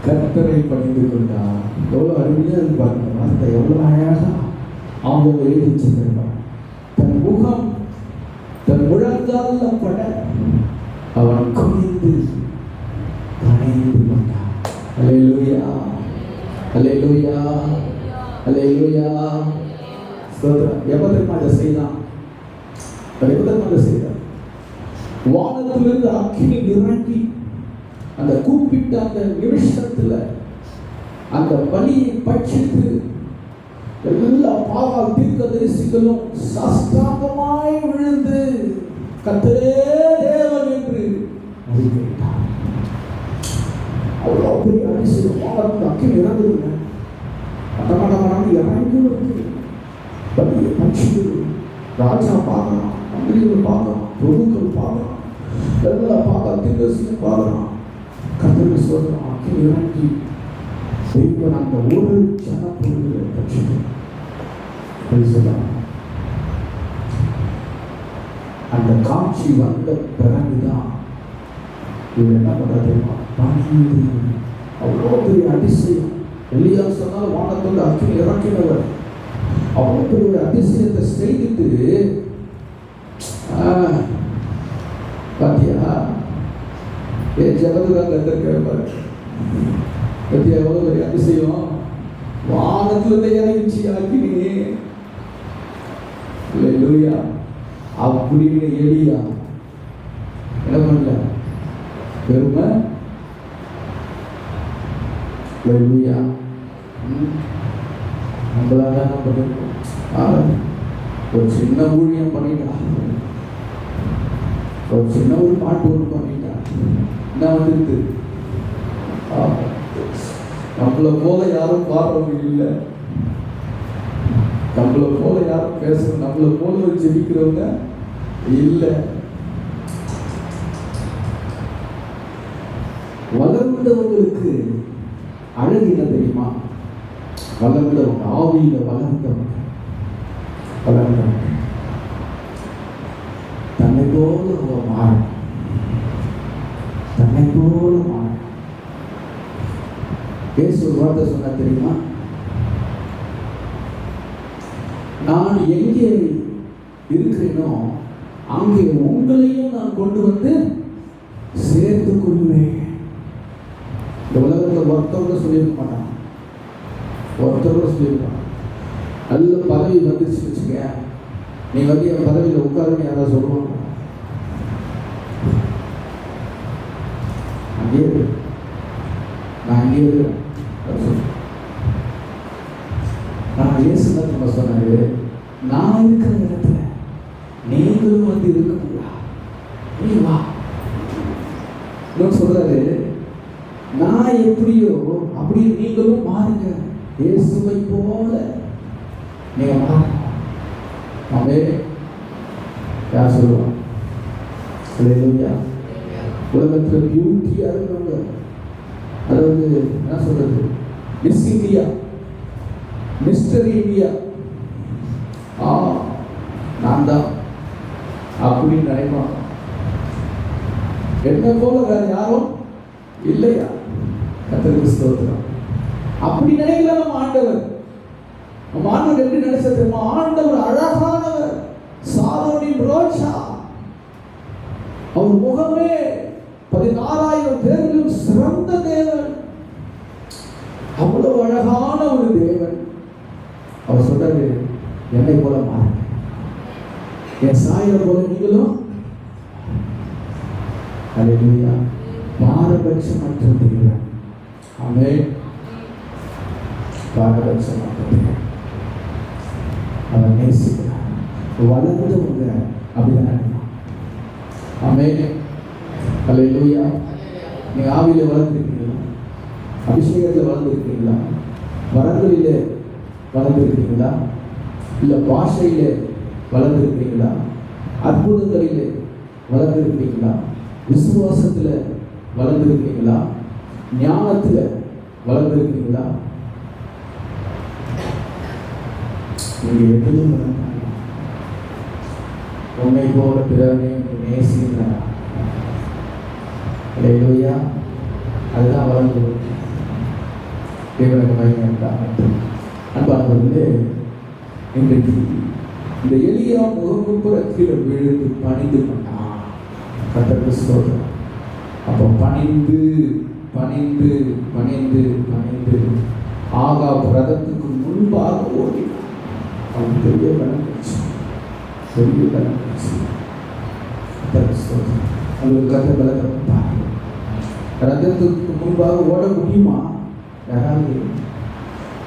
கர்த்தரை பணிந்து கொண்டான். எவ்வளவு அருமையா இருப்பாங்க வார்த்தை, எவ்வளவு அழகா அவங்க எழுதி சென்றிருப்பாங்க. தன் முகம் தன் முழங்கால பட அவன் குனிந்து பணிந்து கொண்டான். அல்லேலூயா, அல்லேலூயா, அல்லேலூயா. ஸ்தோத்திரம். எப்பதற்கு அதை செய்தான்? எப்பதற்கு அதை செய்தான்? வானத்திலிருந்து அக்கினி இறங்கி அந்த கூப்பிட்ட அந்த நிமிஷத்துல அந்த பலியை பட்சித்து எல்லா பாகால் தீர்க்கதரிசிகளும் சாஷ்டாங்கமாய் விழுந்து கர்த்தரே தேவன் என்று அறிக்கையிட்டார். அவ்வளோ பெரிய அதிசயம். வானத்தில் அக்கினி இறங்குதுங்க, மட்டமட்டமான இறங்கி வருது, பலியை பட்சித்து ராஜா பார்க்கலாம், மந்திரிகள் பார்க்கலாம், பிரபுக்கள் பார்க்கலாம், எல்லா பாகால் தீர்க்கதரிசியும் பார்க்கலாம். கர்த்தருக்கு ஸ்தோத்திரம். அக்கினி இறங்கி தெய்வன் அந்த ஒரு ஜனப்பொருளை பட்சித்து அந்த காட்சி வந்த பிறகுதான் இவர் என்ன பண்றது? பணிந்து. அவ்வளோ பெரிய அதிசயம். எலியா சொன்னால் வானத்தில் அக்கினி இறக்கினவர். அவ்வளோ பெரிய அதிசயத்தை செய்துட்டு பாத்தியா என் ஜபத்துக்காக கத்திருக்காரு. பத்தியா எவ்வளோ பெரிய அதிசயம். வானத்துல இறங்கிச்சு அக்கினி. அல்லேலூயா. அப்படின்னு எலியா என்ன பண்ணல? பெருமை. அல்லேலூயா. நம்மளால என்ன பண்ணிருக்கோம்? ஒரு சின்ன ஊழியம் பண்ணிட்டான், ஒரு சின்ன ஒரு பாட்டு ஒன்று பண்ணிட்டான், என்ன வந்துருக்கு? நம்மளை போல யாரும் பாடுறவங்க இல்லை, நம்மளை போல யாரும் பேசுற, நம்மளை போல ஜெபிக்கிறவங்க இல்லை. வளர்ந்தவங்களுக்கு அழகு என்ன தெரியுமா? வளர்ந்தவங்க, ஆவியில வளர்ந்தவங்க, வளர்ந்தவங்க தன்னை போல மாறும், தன்னை போல மாற. இயேசு ஒரு வார்த்தை சொன்னா தெரியுமா? நான் எங்கே இருக்கிறேனோ அங்கே உங்களையும் நான் கொண்டு வந்து சேர்த்துக் கொள்வேன். இந்த உலகத்தில் ஒருத்தவங்க சொல்லியிருக்க மாட்டான், ஒருத்தவங்க சொல்லியிருப்பான். நல்ல பதவி வந்துருச்சு வச்சுக்க, நீ வந்து என் பதவியில் உட்காருன்னு யாராவது சொல்லுவாங்க? அங்கே நான் அங்கே இருக்கிறேன். நான் இயேசு நம்ம சொன்னாரு, நான் இருக்கிற இடத்துல நீங்களும் வந்து இருக்கணுங்களா? நீ வா. சொல்றாரு, நான் எப்படியோ அப்படி நீங்களும் மாறுங்க, இயேசுவை போல நீங்க மாறுங்க. யார் சொல்லுவாங்க? உலகத்தில் பியூட்டியா இருக்கிறவங்க, அதாவது என்ன சொல்றது, மிஸ் இந்தியா, மிஸ்டர் இந்தியா, நான் தான் அப்படின்னு நினைப்பாங்க. என்ன போல வேற யாரும் இல்லையா? கர்த்தருக்கு ஸ்தோத்திரம். அப்படி நினைக்கல நம்ம ஆண்டவர். நம்ம ஆண்டவர் எப்படி நினைச்ச தெரியுமா? ஆண்டவர் அழகானவர், சாலோனின் ரோஜா. அவர் முகமே 16,000 பேரிலும் சிறந்த தேவன். அவ்வளவு அழகான ஒரு தேவன். அவர் சொல்றாரு, என்னை போல மாறுங்க, என் சாயலை போல நீங்களும். அல்லேலூயா. பாரபட்சமற்ற தேவன். ஆமென். பாரபட்சமற்ற தேவன். அவர் நேசிக்கிறார். வளர்ந்தவங்க அப்படிதான் நினைக்கலாம். ஆமென். அல்லேலூயா. நீங்க ஆவியில வளர்ந்துருக்கீங்களா? அபிஷேகத்தில் வளர்ந்துருக்கீங்களா? வரங்களிலே வளர்ந்துருக்கீங்களா? இல்லை பாஷையிலே வளர்ந்துருக்கீங்களா? அற்புதங்களிலே வளர்ந்துருக்கீங்களா? விசுவாசத்தில் வளர்ந்துருக்கீங்களா? ஞானத்தில் வளர்ந்துருக்கீங்களா? நீங்க எதிலும் வளர்ந்தாங்க. உன்னை போல பிறனை நேசிக்கிறார். அல்லேலூயா. அதுதான் வளர்ந்து தேவனுக்கு மகிமையாக. அன்பானவர்களே, இன்றைக்கு இந்த எலியா முகங்குப்புற கீழே விழுந்து பணிந்து பண்ணான். கர்த்தருக்கு ஸ்தோத்திரம். அப்போ பணிந்து பணிந்து பணிந்து பணிந்து ஆகாப் ரதத்துக்கு முன்பாக ஓடினான். அவன் பெரிய பலம் கிடைச்சு, பெரிய பலம் கிடைச்சு. கர்த்தருக்கு ஸ்தோத்திரம். அவங்களுக்கு கர்த்தர் பலத்தை கொடுத்தாங்க. ரதத்துக்கு முன்பாக ஓட முடியுமா? யாராவது?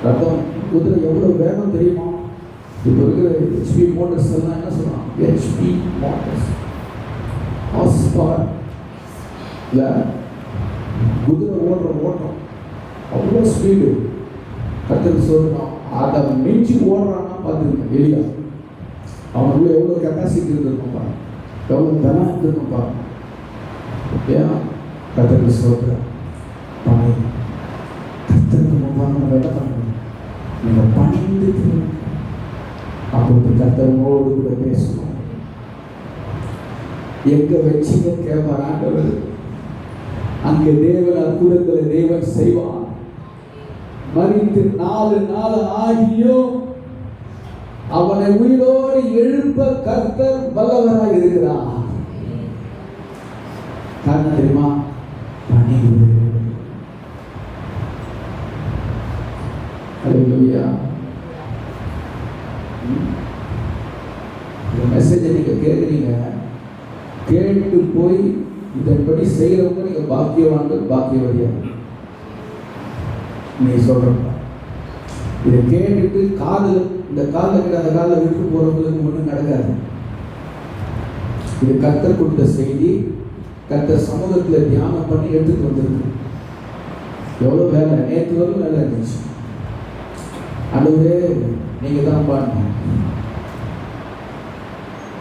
ரதம் குதிரை எவ்வளவு வேகம் தெரியுமா? இப்போ இருக்கிற ஹெச்பி மோட்டர்ஸ் எல்லாம் என்ன சொல்றாங்க? HP motors, horse power. இல்லை, குதிரை ஓடுற ஓட்டம் அவ்வளோ ஸ்பீடு. கர்த்தர் சொல்றான், அதை மிஞ்சி ஓடுறான்னா பார்த்துருங்க. எலியா அவனுக்குள்ள எவ்வளோ கெப்பாசிட்டி இருந்திருக்கும் பாருங்க, எவ்வளோ பலம் இருந்திருக்கும் பாருங்க. ஏன்? கர்த்தருக்கு சொல்றேன், பணி. கர்த்தருக்கு முன்பாக நம்ம என்ன பண்ணணும்? நீங்கள் பணிந்து அப்போது கர்த்தரோடு கூட பேசணும். எங்க வச்சிங்க கேட்பார் ஆண்டவர். அங்கே தேவன் அற்புதங்களை தேவன் செய்வான். மரித்து 4 நாள் ஆகியும் அவனை உயிரோடு எழுப்ப கர்த்தர் வல்லவராய் இருக்கிறார். காரணம் தெரியுமா? பணிவு. அல்லேலூயா. இந்த மெசேஜை நீங்க கேட்குறீங்க, கேட்டு போய் இதன்படி செய்யறவங்க நீங்க பாக்கியவான்கள், பாக்கியவதியா. நீ சொல்ற இதை கேட்டுட்டு காதல், இந்த காலில் கிட்ட அந்த காலில் விட்டு போறவங்களுக்கு ஒன்றும் நடக்காது. இது கர்த்தர் கொடுத்த செய்தி. கர்த்தர் சமூகத்தில் தியானம் பண்ணி எடுத்துட்டு வந்திருக்கு. எவ்வளோ வேலை! நேற்று வரைக்கும் வேலை இருந்துச்சு. அதுவே நீங்க தான் பாருங்க.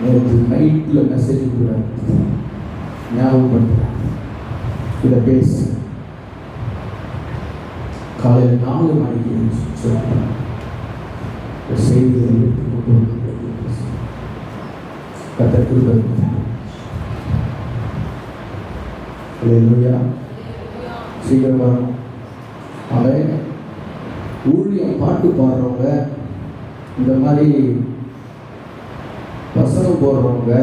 நேற்று நைட்டில் மெசேஜ் கூட ஞாபகப்படுத்துறேன். இதை பேசு. காலையில் 4 மணிக்கு செய்திகளை கர்த்தர் கிருபை. அல்லேலூயா. சீக்கிரம் வரணும். அவன் ஊழியம் பாட்டு பாடுறவங்க, இந்த மாதிரி வசனம் போடுறவங்க,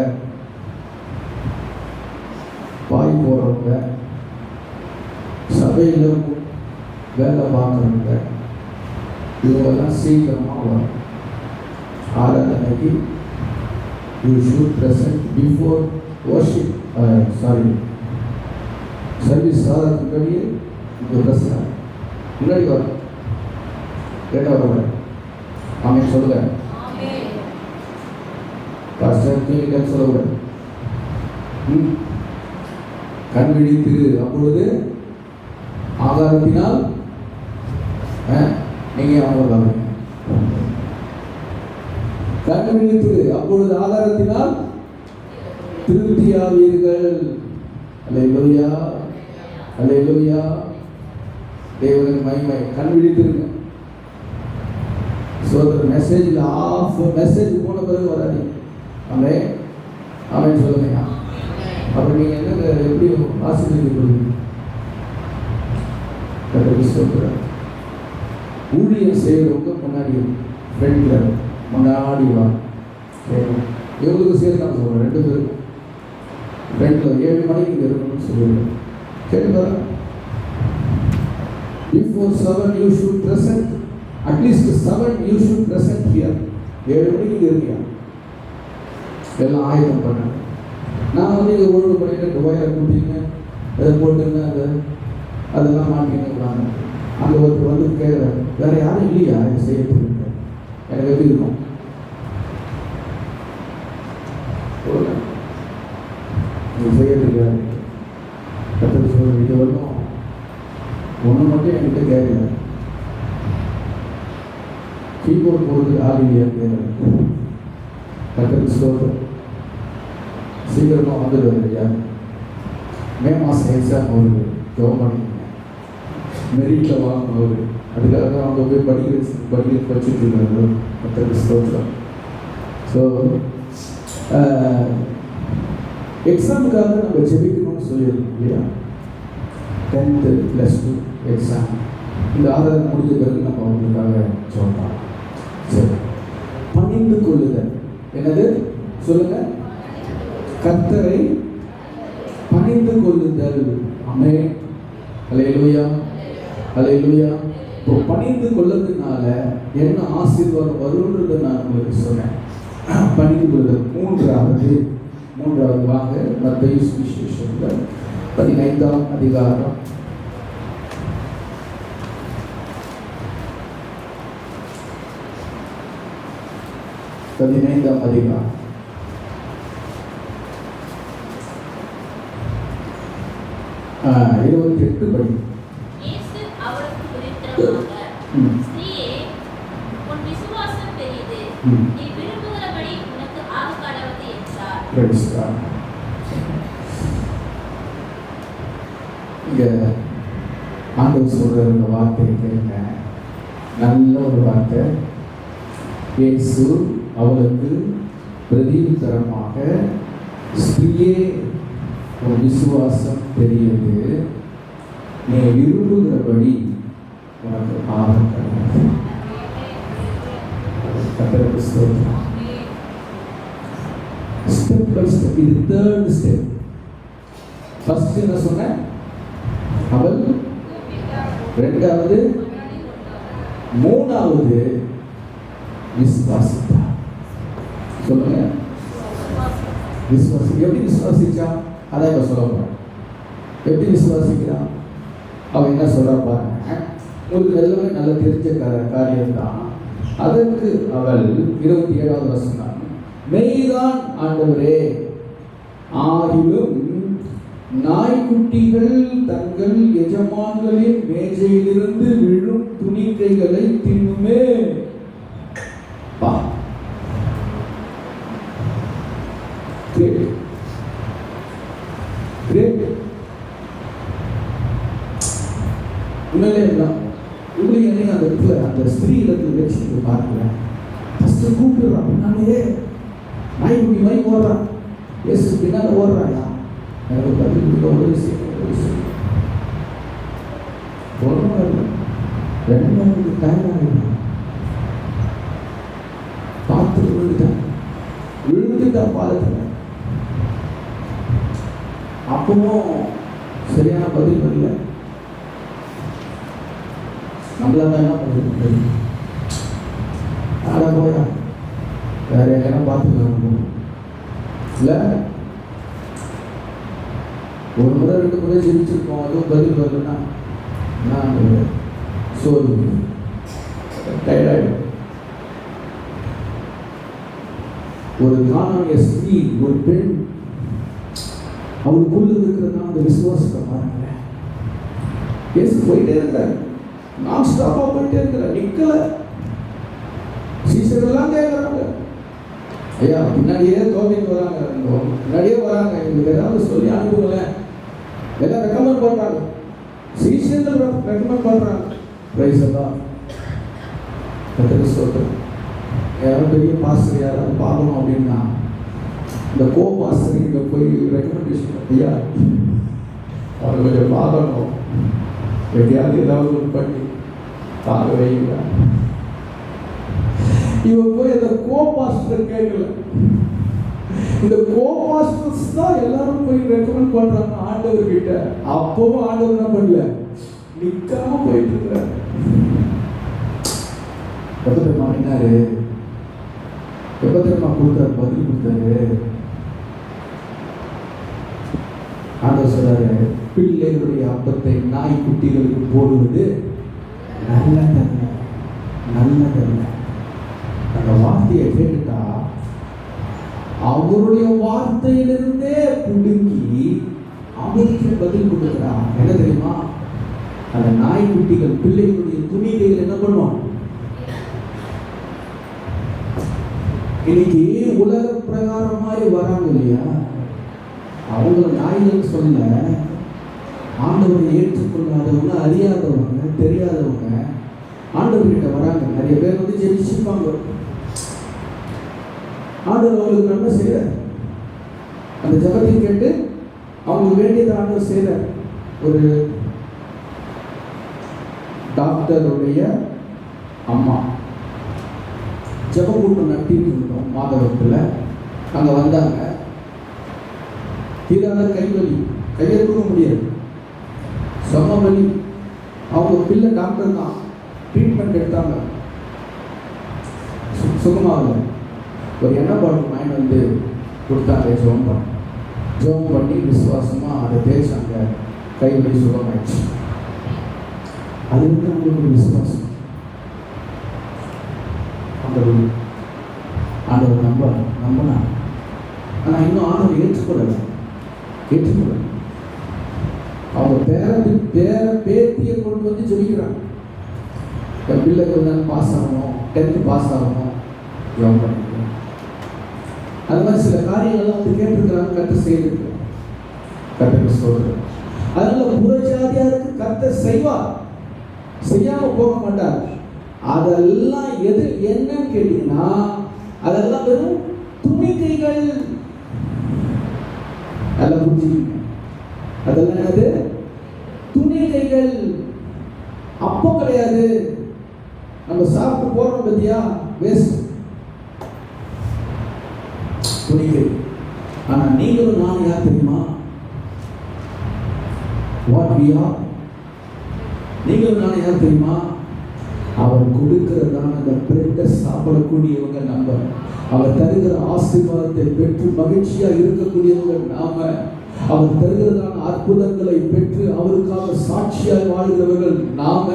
பாய் போடுறவங்க, சபையிலும் வேலை பார்க்குறவங்க, இவங்கெல்லாம் சீக்கிரமாக வரும். ஆராதனைக்கு you should present before worship, service ஆகிறதுக்கு முன்னாடியே இந்த பிரச்சனை முன்னாடி வரும். கேட்டால் வரக்கூடாது. ஆமென் சொல்லுங்க. பாஸ்டர் கேட்க சொல்லக்கூடாது. கண் விழித்து அப்பொழுது ஆகாரத்தினால் நீங்க அவங்க கண் விழித்து அப்பொழுது ஆகாரத்தினால் திருப்தியாவீர்கள். அல்லேலூயா, அல்லேலூயா. தேவனின் மகிமை. கண் விழித்திருங்க. மெசேஜில் மெசேஜ் போன பிறகு வராது. ஆமென், ஆமென் சொல்லுங்க. அப்போ நீங்கள் என்ன எப்படி ஆசீர்வதிக்க முடியும்? ஊழியம் செய்கிறவங்க முன்னாடி ஃப்ரெண்டில் முன்னாடி வா. எவ்வளவு சேர்த்து நான் சொல்கிறேன், 2 பேரும் ஃப்ரெண்டில் 7 மணிக்கு இங்கே இருக்கணும்னு சொல்லிடுறேன். கேட்டு before 7 you should present, at least 7 you should present here. 7 மணிக்கு இங்கே இருக்கியா? எல்லாம் ஆயத்தம் பண்ணேன். நான் வந்து இதை ஒழுங்கு பண்ணிட்டு துபாயில் கூட்டிங்க, அதை போட்டுங்க, அதெல்லாம் மாட்டிங்க. அங்கே ஒருத்தர் வந்து கேட்குறேன், வேறு யாரும் இல்லையா எனக்கு செய்யறதுக்கு? எனக்கு எப்படி இருக்கும்? நீ செய்யறதுக்கு கற்றுக்கு சொல்ல இது வரணும். ஒன்று மட்டும் என்கிட்ட கேட்கல, கீபோர்டு போடுறதுக்கு ஆள் இல்லையா கேட்கல. கற்றுக்கு சொல்ல சீக்கிரமாக வந்துடுவார் இல்லையா? மே மாதம் எக்ஸாம் வருது, ஜோம் பண்ணிக்கோங்க. மெரிட்டில் வாங்கினவர், அதுக்காக தான் அவங்க போய் படிச்சுட்டு இருக்காங்க. கற்றுக்கு ஸ்தோத்திரம். ஸோ எக்ஸாமுக்காக நம்ம ஜெபிக்கணும்னு சொல்லியிருக்கோம் இல்லையா? 10th +2 exam. இந்த ஆதாரம் முடிஞ்ச பிறகு நம்ம அவங்களுக்காக சொல்லலாம். சரி, பணிந்து கொள்ளுதல். என்னது சொல்லுங்க? கர்த்தரை பணிந்து கொள்ளுதல். ஆமென், அல்லேலூயா, அல்லேலூயா. இப்போ பணிந்து கொள்ளதுனால என்ன ஆசீர்வாதம் வரும்ன்றதை நான் உங்களுக்கு சொன்னேன். பணிந்து கொள்ளுதல். மூன்றாவது வாங்க, மத்தேயு சுவிசேஷத்தில் 15ஆம் அதிகாரம் 15ஆம் அதிகாரம் 28 படி. இயேசு அவளுக்கு பிரதியுத்தரமாக, ஸ்திரீயே, உன் விசுவாசம் பெரியது, நீ விரும்புகிறபடி உனக்கு ஆக கடவது என்றார். இங்க ஆண்டவர் சொல்ற இந்த வார்த்தையை கேளுங்க. நல்ல ஒரு வார்த்தை. இயேசு அவளுக்கு பிரதியுத்தரமாக, ஸ்திரீயே, உன் விசுவாசம் பெரியது, நீ விரும்புகிறபடி உனக்கு ஆக கடவது. கர்த்தருக்கு ஸ்தோத்திரம். Step by step. இது 3rd ஸ்டெப். ஃபர்ஸ்ட் என்ன சொன்ன? அவள். 2வது, 3வது விசுவாசித்தார். சொல்லுங்க, விசுவாசி. எப்படி விசுவாசிச்சா? அதான் இப்ப சொல்ல போறேன். எப்படி விசுவாசிக்கிறான்? அவன் என்ன சொல்றா பாருங்க. உங்களுக்கு எல்லாமே நல்லா தெரிஞ்ச காரியம் தான். அதற்கு அவள் 27வது வசனம், மெய்தான் ஆண்டவரே, ஆகிலும் நாய்க்குட்டிகள் தங்கள் எஜமான்களின் மேஜையிலிருந்து விழும் துணிக்கைகளை தின்னுமே. உண்மையிலே என்ன அந்த இடத்துல அந்த ஸ்திரீ இடத்துல வச்சு பார்க்கிறேன். ஃபஸ்ட்டு கூப்பிடுறான், பின்னாலே நாய்க்குட்டி மாதிரி ஓடுறான். இயேசு பின்னால் ஓடுறாயா? எனக்கு பதில் கொடுக்க ஒரு ரெண்டாவது டைம் பார்த்து விழுந்துட்டான் பாலத்தில். அப்பவும் சரியான பதில் வரல. நம்மளால என்ன பண்ணுறது? ஆடா போயா வேற எங்கன்னா பார்த்துக்கலாம் இல்லை. ஒரு முறை 2 முறை ஜெயிச்சிருக்கோம், அதுவும் பதில் வரலன்னா நான் சோறு டயர்டாயிடும். ஒரு காணானிய ஸ்திரீ, ஒரு பெண், அவளுக்குள்ள இருக்கிறதா அந்த விசுவாசத்தை பாருங்க. இயேசு போயிட்டே இருக்கிறார், நான் ஸ்டாப்பா போயிட்டே இருக்கிறேன், நிக்கல. சீசர்கள்லாம் கேட்கறாங்க, ஐயா பின்னாடியே தோல்விக்கு வராங்க, முன்னாடியே வராங்க, எங்களுக்கு ஏதாவது சொல்லி அனுப்புங்களேன். எல்லாம் ரெக்கமெண்ட் பண்றாங்க, சீசர்கள் ரெக்கமெண்ட் பண்றாங்க. பிரைஸ் எல்லாம் சொல்றேன். யாரும் பெரிய பாஸ்டர் யாராவது பார்க்கணும் அப்படின்னா இந்த பாஸ்டர்கிட்ட போய் ரெக்கமெண்டேஷன், ஐயா அவர் கொஞ்சம் பார்க்கணும், எப்படியாவது ஏதாவது ஒரு பண்ணி பார்க்க வைங்க. இவன் போய் அந்த பாஸ்டர் கேட்கல. இந்த பாஸ்டர்ஸ் தான் எல்லாரும் போய் ரெக்கமெண்ட் பண்றாங்க ஆண்டவர்கிட்ட. அப்பவும் ஆண்டவர் என்ன பண்ணல, நிக்காம போயிட்டு இருக்கிறார். மாறினாரு. எப்ப கொடுத்தாரு, பதில் கொடுத்தாரு. ஆண்டவர் சொல்றாரு, பிள்ளைகளுடைய அப்பத்தை நாய்க்குட்டிகளுக்கு போடுவது நல்லதல்ல, நல்லதல்ல. அந்த வார்த்தையை கேட்டுட்டா அவருடைய வார்த்தையிலிருந்தே புடுங்கி அவருக்கு பதில் கொடுக்கிறான். என்ன தெரியுமா? அந்த நாய்க்குட்டிகள் பிள்ளைகளுடைய துணிகைகள் என்ன பண்ணுவான்? இன்னைக்கு உலக பிரகாரம் மாதிரி வராங்க இல்லையா, அவங்கள நாய்கள் சொல்ல, ஆண்டவரை ஏற்றுக்கொள்ளாதவங்க, அறியாதவங்க, தெரியாதவங்க ஆண்டவர்கிட்ட வராங்க. நிறைய பேர் வந்து ஜெபிச்சிருப்பாங்க, ஆண்டவர் அவங்களுக்கு நன்மை செய்யறார், அந்த ஜபத்தை கேட்டு அவங்களுக்கு வேண்டியதை ஆண்டவர் செய்யறார். ஒரு டாக்டருடைய அம்மா ஜபக்கூட்டம் நடத்திட்டு இருந்தோம் மாதவத்தில். அங்கே வந்தாங்க, தீராத கைவலி, கையை தூக்க முடியாது, செம்ம வலி. அவங்க பிள்ளை டாக்டர் தான், ட்ரீட்மெண்ட் எடுத்தாங்க, சுகமாகல. ஒரு எண்ணெய் பாட்டில் வாங்கி வந்து கொடுத்தாங்க, ஜோம் பண்ணி விசுவாசமாக அதை தேய்ச்சாங்க, கைவலி சுகமாயிடுச்சு. அது வந்து அவங்களுக்கு ஒரு விசுவாசம். ஆண்டவர் நம்பினா, ஆனால் இன்னும் ஆண்டவர் ஏற்றுக்கொள்ளலை. அவங்க பேத்தியை கொண்டு வந்து ஜெபிக்கிறாங்க, என் பிள்ளைக்கு வந்து பாஸ் ஆகணும், 10th பாஸ் ஆகணும், ஜெபம் பண்ணிக்கிறோம். அது மாதிரி சில காரியங்கள்லாம் வந்து கேட்டிருக்கிறாங்க, கர்த்தர் செய்திருக்கிறார், கர்த்தர் சொல்றார். அதனால புறஜாதியாருக்கு கர்த்தர் செய்வார், செய்யாம போக மாட்டார். அதெல்லாம் எது என்னன்னு கேட்டீங்கன்னா, அதெல்லாம் வெறும் துணிக்கைகள். அதெல்லாம் புரிஞ்சுக்கீங்க, அதெல்லாம் என்னது? துணிக்கைகள். அப்போ கிடையாது. நம்ம சாப்பிட்டு போறோம் பத்தியா, வேஸ்ட் துணிக்கை. ஆனா நீங்களும் நான் யார் தெரியுமா? What we are. நீங்களும் நான் யார் தெரியுமா? அவர் கொடுக்கிறதான அந்த பிரெட்டை சாப்பிடக்கூடியவங்க நம்ம. அவர் தருகிற ஆசீர்வாதத்தை பெற்று மகிழ்ச்சியா இருக்கக்கூடியவங்க நாம. அவர் தருகிறதான அற்புதங்களை பெற்று அவருக்காக சாட்சியாய் வாழ்கிறவர்கள் நாம.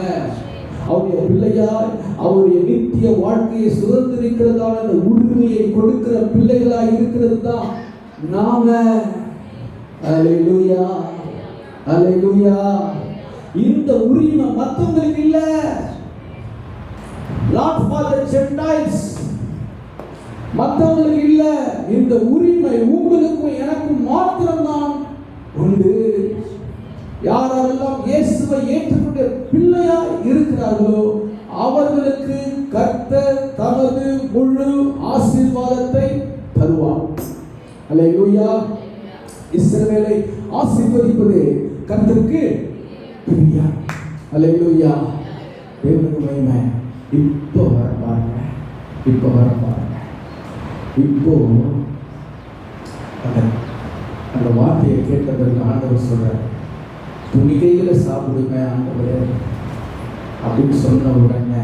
அவருடைய பிள்ளையாய் அவருடைய நித்திய வாழ்க்கையை சுதந்திரிக்கிறதான அந்த உரிமையை கொடுக்கிற பிள்ளைகளாய் இருக்கிறது தான் நாம. அல்லேலூயா, அல்லேலூயா. இந்த உரிமை மற்றவங்களுக்கு இல்ல, not for the Gentiles. மற்றவங்களுக்கு இல்ல. இந்த உரிமை உங்களுக்கும் எனக்கும் மாத்திரம்தான் உண்டு. யாரெல்லாம் இயேசுவை ஏற்றுக்கொண்ட பிள்ளையா இருக்கிறார்களோ அவர்களுக்கு கர்த்தர் தமது முழு ஆசீர்வாதத்தை தருவார். அல்லேலூயா. இஸ்ரவேலை ஆசீர்வதிப்பதே கர்த்தருக்கு பிரியம். அல்லேலூயா. தேவனுக்கு மகிமை. இப்போ வர பாருங்க, இப்போ வர பாருங்க. இப்போ அந்த வார்த்தையை கேட்டதற்கு ஆண்டவர் சொல்றார், துணிக்கையில் சாப்பிடுங்க ஆண்டவரே அப்படின்னு சொன்ன உடனே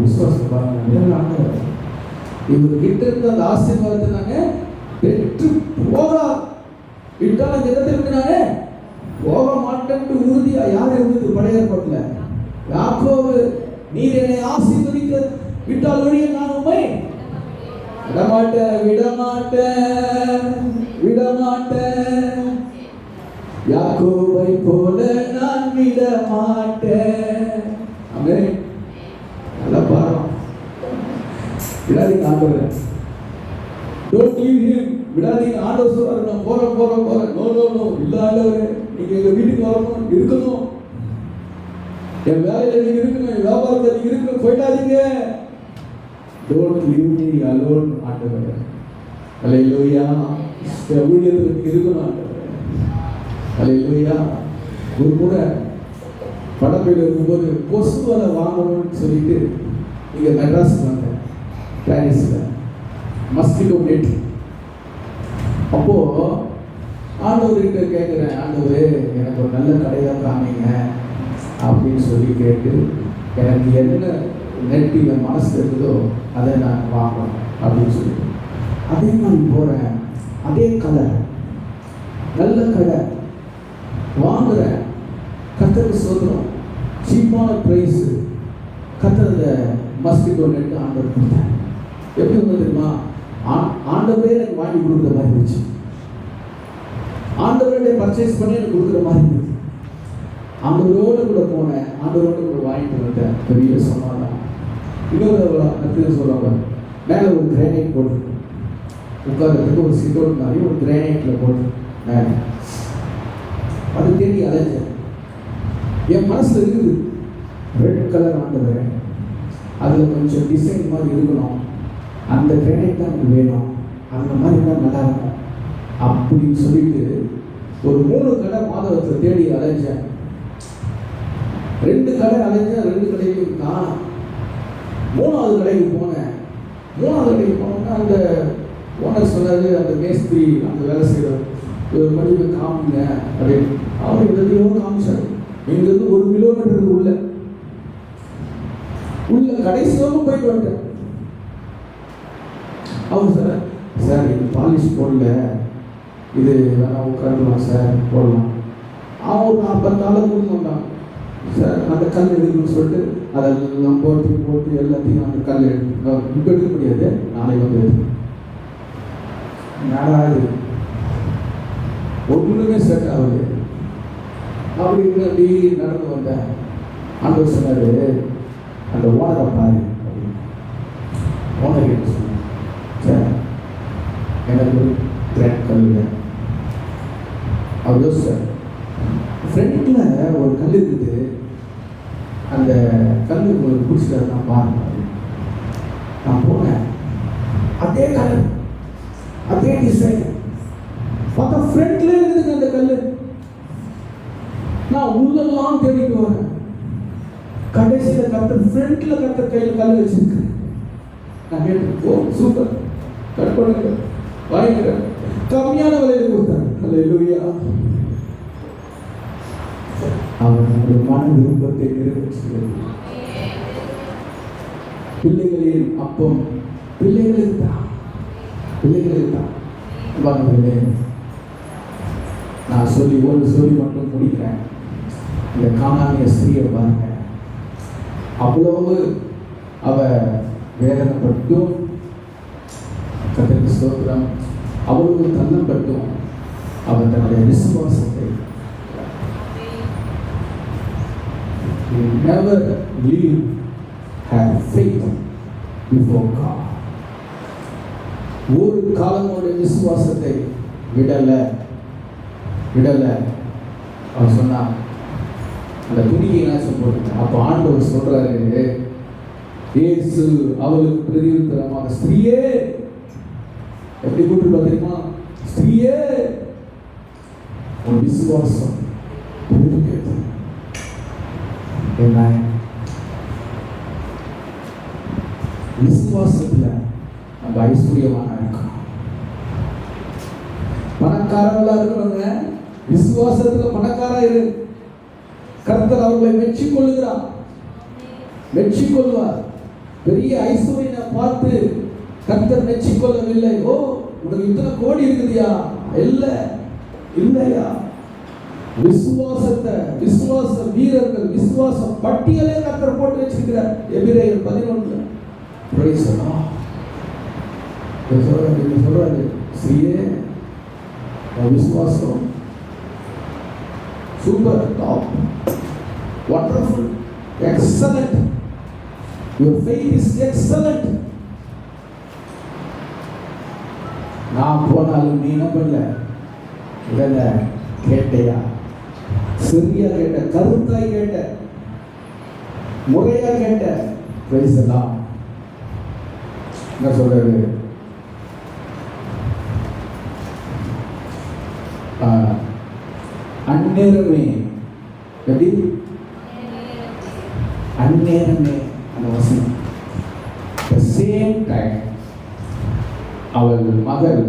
விசுவாசம் பாருங்க. ஆண்டவர் இவர் கிட்ட இருந்த அந்த ஆசீர்வாதத்தை நாங்க பெற்று போகா விட்டால் அந்த இடத்திற்கு நானே போக மாட்டேன் உறுதியா யார் இருந்தது? பழைய ஏற்பாட்டுல யாக்கோபு, நீர் என்னை ஆசீர்வதிக்க விட்டால் ஒழிய நான் உண்மை விடமாட்டேன் விடமாட்டேன் விடமாட்டேன், யாக்கோபை போல நான் விடமாட்டேன். ஆமென். நல்லா பாருங்க, விடாதீங்க ஆண்டவரே, டோன்ட் லீவ் ஹிம். விடாதீங்க. ஆண்டவர் சொல்றாரு, நான் போறேன் போறேன் போறேன். நோ நோ நோ, இல்ல ஆண்டவரே, நீங்க எங்க வீட்டுக்கு வரணும், இருக்கணும், என் வேலையில நீங்க இருக்கணும், என் வியாபாரத்தில் நீங்க இருக்கணும், போயிடாதீங்க. டோன்ட் லீவ் மீ அலோன் ஆண்டவரே. ஹல்லேலூயா. என் ஊழியத்துக்கு இருக்கணும் ஆண்டவரே. ஹல்லேலூயா. ஒரு முறை படப்பையில் இருக்கும்போது கொசு வலை வாங்கணும்னு சொல்லிட்டு இங்கே மெட்ராஸுக்கு வந்தேன், பாரிஸில் மஸ்கிட்டோ நெட். அப்போது ஆண்டவர்கிட்ட கேட்குறேன், ஆண்டவர் எனக்கு ஒரு நல்ல கடையாக காமிங்க அப்படின்னு சொல்லி கேட்டு, எனக்கு என்ன நெட் என் மனசில் இருக்குதோ அதை நான் வாங்கணும் அப்படின்னு சொல்லிட்டு அதே மாதிரி போகிறேன். அதே கலர், நல்ல கடை வாங்குறேன். கர்த்தருக்கு சோதரம், சீப்பான ப்ரைஸு. கர்த்தர் மஸ்கிட்டோ நெட் ஆண்டவர் கொடுத்தேன். எப்படி வந்து தெரியுமா? ஆண்டவரே எனக்கு வாங்கி கொடுக்குற மாதிரி இருந்துச்சு. ஆண்டவரே பர்ச்சேஸ் பண்ணி எனக்கு கொடுக்குற மாதிரி இருந்துச்சு. ஆண்டவரோடு கூட போனேன், ஆண்டவரோடு கூட வாங்கிட்டு வந்தேன். பெரிய சமாதானம். இன்னொரு கருத்து சொல்லுவாங்க, மேலே ஒரு கிரானைட் போட்டு உட்கார்றதுக்கு ஒரு சிட்டோட் மாதிரி ஒரு கிரானைட்டில் போட்டு மேலே அது தேடி அலைஞ்சேன். என் மனசில் இருக்குது ரெட் கலர் ஆண்டவர், அதில் கொஞ்சம் டிசைன் மாதிரி இருக்கணும், அந்த கிரானைட் தான் எனக்கு வேணும், அந்த மாதிரி தான் நல்லா இருக்கும் அப்படின்னு சொல்லிட்டு ஒரு 3 கடை மாதவத்தில் தேடி அலைஞ்சேன். 2 கடை அலைஞ்சேன், 2 கடையிலையும் காணோம். 3வது கடைக்கு போனேன். 3வது கடைக்கு போனோம்னா அந்த ஓனர் சொன்னார், அந்த மேஸ்திரி அந்த வேலை செய்கிறார், ஒரு மணிக்கு காமிங்க அப்படின்னு. அவர் எதையோ காமிச்சார். எங்களுக்கு 1 கிலோமீட்டர் உள்ள கடைசியோடு போயிட்டு வந்துட்டேன். அவர் சார், சார் இது பாலிஷ் போடல, இது வேணா உட்காரலாம் சார், போடலாம். அவன் ஒரு 40 நாள் கொண்டு வந்தான். சார் அந்த கல் எடுக்கணும்னு சொல்லிட்டு அதெல்லாம் போட்டு எல்லாத்தையும் அந்த கல் இப்போ எடுக்க முடியாது, நாளைக்கு வந்து எடுத்து நாடாது ஒன்றுமே செட் ஆகுது. அப்படி அப்படி நடந்து வந்தேன். ஆண்டவர் சொன்னார், அந்த ஓனரை பாரு அப்படின்னு. ஓனர் கிட்ட சொன்னேன், சார் எனக்கு ஒரு கிராண்ட் கல். அவர் சார் ஃப்ரெண்டில் ஒரு கல் இருக்குது, அந்த கல் உங்களுக்கு பிடிச்சிட்டு நான் பாருங்க. நான் போனேன், அதே கலர் அதே டிசைன் பார்த்தா ஃப்ரெண்ட்ல இருக்குதுங்க அந்த கல். நான் உள்ளெல்லாம் தேடிட்டு வரேன். கடைசியில் கரெக்டாக ஃப்ரெண்ட்ல கரெக்டாக கையில் கல் வச்சிருக்கேன். நான் கேட்டேன், ஓ சூப்பர், கட் பண்ணுங்க வாங்கிக்கிறேன். கம்மியான விலையில கொடுத்தாங்க. ஹல்லேலூயா. அவர் நம்முடைய மன விருப்பத்தை நிறைவேற்றுகிறது. பிள்ளைகளின் அப்பம் பிள்ளைகளுக்கு தான், பிள்ளைகளுக்கு தான். நான் சொல்லி மட்டும் முடிக்கிறேன். இந்த கானானிய ஸ்திரியை பாருங்க, அவ்வளவு அவ வேதனைப்பட்டும், கர்த்தருக்கு ஸ்தோத்திரம், அவ்வளவு தள்ளப்பட்டும் அவன் தன்னுடைய விசுவாசத்தை never leave her faith before God. ஒரு காலமோட விசுவாசத்தை விடல. அவன் சொன்னான், அந்த துணிக்கு என்ன போட்டு. அப்போ ஆண்டவர் சொல்றாரு, இயேசு அவளுக்கு பிரதியுத்தரமாக, ஸ்திரீயே, எப்படி கூட்டு பார்த்தீங்கன்னா, ஸ்திரீயே உன் விசுவாசம் பெருகியது. என்ன விசுவாசத்துல நம்ம ஐஸ்வர்யமான இருக்கணும். பணக்காரங்களா இருக்கணுங்க. விசுவாசத்துல பணக்காரா இரு. கர்த்தர் அவர்களை மெச்சிக்கொள்வார். பெரிய ஐஸ்வர்யனை பார்த்து கர்த்தர் மெச்சிக்கொள்ளவில்லை. ஓ, உனக்கு இத்தனை கோடி இருக்குதியா? இல்லையா. விசுவாச வீரர்கள், விசுவாச பட்டியலே கர்த்தர் போட்டு வச்சிருக்கிறார். எபிரேயர் 11 பிரைஸ் எல்லாம் சொல்றாரு, ஸ்ரீயே விசுவாசம் super, top, wonderful, excellent. Your faith is excellent. நான் போனாலும் நீ என்ன பண்ணல? இல்ல, கேட்டையா? சரியா கேட்ட, கருத்தாய் கேட்ட, முறையா கேட்ட. பிரைஸ் எல்லாம் என்ன சொல்றது? அந்நேரமே, எப்படி அந்நேரமே அந்த வசனம். The same time அவள் மகள்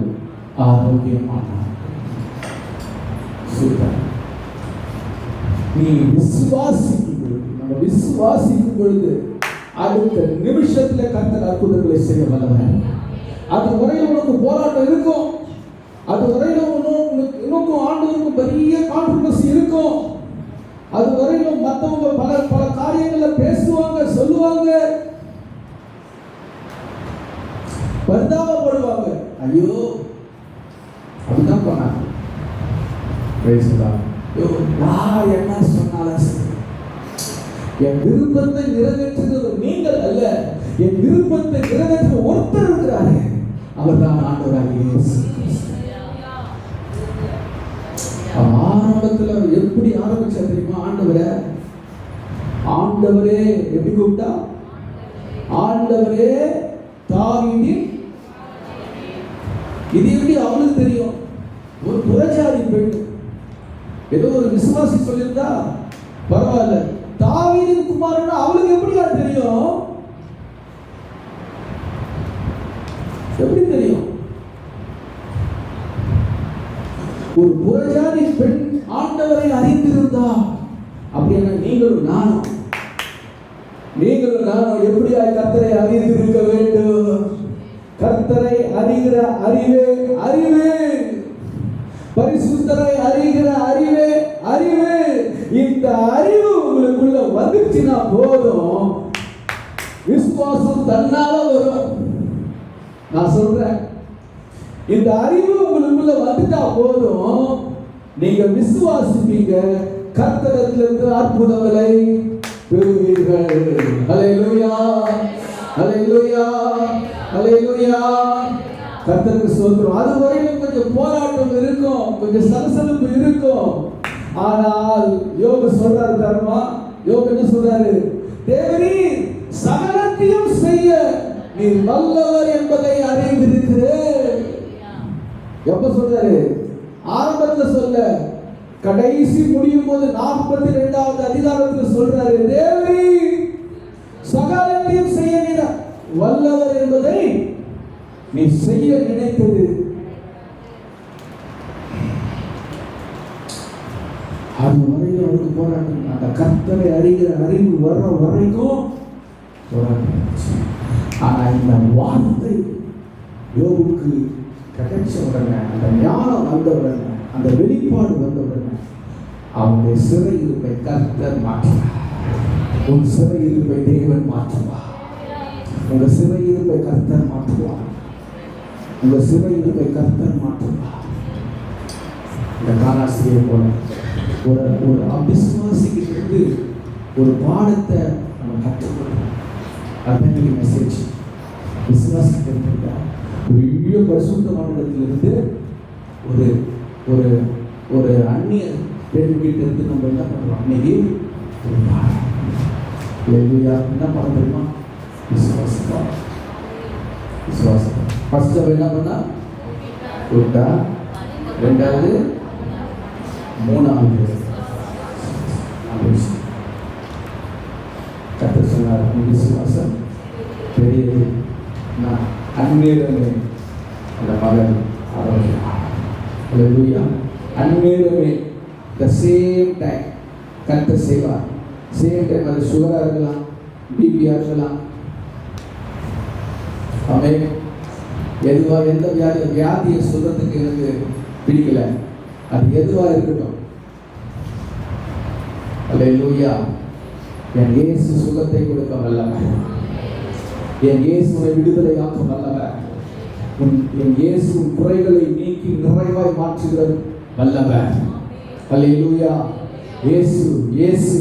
ஆரோக்கியமானாள். சூப்பர். நீ நம்ம விசுவாசிக்கும் பொழுது அடுத்த நிமிஷத்துல கர்த்தர் அற்புதங்களை செய்ய வல்லவர். அது வரையில உனக்கு போராட்டம் இருக்கும். அது வரையில உனக்கும் ஆண்டவருக்கும் பெரிய கான்ட்ரோவர்சி இருக்கும். அது வரையிலும் மற்றவங்க பல காரியங்களை பேசுவாங்க, சொல்லுவாங்க, பரிதாபப்படுவாங்க. ஐயோ, அப்படிதான் போனாங்க. யார் என்ன சொன்னாலும் என் விருப்பத்தை நிறைவேற்றுவது நீங்கள் அல்ல, என் விருப்பத்தை நிறைவேற்ற ஒருத்தர் இருக்கிறாரு. அவர் தான் ஆண்டவராகிய இயேசு. ஆரம்பத்துல எப்படி ஆரம்பிச்சா தெரியுமா? ஆண்டவரே எப்படி கூப்பிட்டா? ஆண்டவரே தாவீதின். இது எப்படி அவளுக்கு தெரியும்? ஒரு புறஜாதி பெண், ஏதோ ஒரு விசுவாசி சொல்லியிருந்தா பரவாயில்ல. தாவீதின் குமாரன் அவளுக்கு எப்படியா தெரியும்? எப்படி தெரியும்? ஒரு புறஜாதி பெண் ஆண்டவரை அறிந்திருந்தா, அப்படின்னா நீங்களும் நானும் எப்படியாய் கர்த்தரை அறிந்திருக்க வேண்டும்? கர்த்தரை அறிகிற அறிவே, பரிசுத்தரை அறிகிற அறிவே. இந்த அறிவு உங்களுக்குள்ள வந்துச்சுன்னா போதும், விசுவாசம் தன்னால வரும். நான் சொல்றேன், இந்த அறிவு உங்களுக்குள்ள வந்துட்டா போதும், நீங்க விசுவாசிப்பீங்க, கர்த்தரிடத்திலிருந்து அற்புதங்களை பெறுவீர்கள். ஹல்லேலூயா, ஹல்லேலூயா, ஹல்லேலூயா. கர்த்தருக்கு ஸ்தோத்திரம். அது வரையிலும் கொஞ்சம் போராட்டம் இருக்கும், கொஞ்சம் சலசலப்பு இருக்கும். ஆனால் யோபு சொல்றாரு தர்மா, யோபு என்ன சொல்றாரு? தேவரீர் சகலத்தையும் செய்ய நீர் வல்லவர் என்பதை அறிந்திருக்கிறேன். எப்ப சொல்றாரு? ஆரம்பத்துல சொல்ல, கடைசி முடியும் போது 42வது அதிகாரத்துல சொல்றாரு, தேவரீ சகலத்தையும் செய்ய நீர் வல்லவர் என்பதை நீ செய்ய நினைத்தது. அது வரையில் அவருக்கு போராட்டம். அந்த கர்த்தரை அறிகிற அறிவு வர்ற வரைக்கும் போராட்டம். ஆனா இந்த வார்த்தை யோபுக்கு கிடைச்ச உடனே, அந்த ஞானம் வந்த உடனே, அந்த வெளிப்பாடு வந்த உடனே அவனுடைய சிறை இருப்பை கர்த்தர் மாற்றினார். உன் சிறை இருப்பை தேவன் மாற்றுவார். உங்க சிறை இருப்பை கர்த்தர் மாற்றுவார். உங்க சிறை இருப்பை கர்த்தர் மாற்றுவார். இந்த காலாசிரியை போல ஒரு அபிசுவாசிக்கிட்டு ஒரு பாடத்தை நம்ம கற்றுக்கொள்ளணும். அதுதான் மெசேஜ். விசுவாசிக்கிட்ட பெரிய பரிசுத்தமானத்திலிருந்து ஒரு ஒரு ஒரு அந்நிய பெண்கிட்ட இருந்து நம்ம என்ன பண்ணுறோம்? இன்னைக்கு ஒரு பாடம். என்ன பாடம் தெரியுமா? விசுவாசம். ஃபர்ஸ்ட் அவ என்ன பண்ணா? கூட்டா. ரெண்டாவது, மூணாவது அந்நேரமே த சேம் டைம் கர்த்தர் செய்வார். சேம் டைம் அது சுகராக இருக்கலாம், பிபியாக இருக்கலாம். ஆமென். எதுவாக எந்த வியாதியை சொல்றதுக்கு எனக்கு பிடிக்கல, அது எதுவாக இருக்கட்டும். அல்லேலூயா. என் இயேசு சுகத்தை கொடுக்க வல்லவர், என் இயேசுவை விடுதலையாக்க வல்லவர், என் இயேசு குறைகளை நீக்கி நிறைவாய் மாற்றுகிற வல்லவர். அல்லேலூயா. இயேசு இயேசு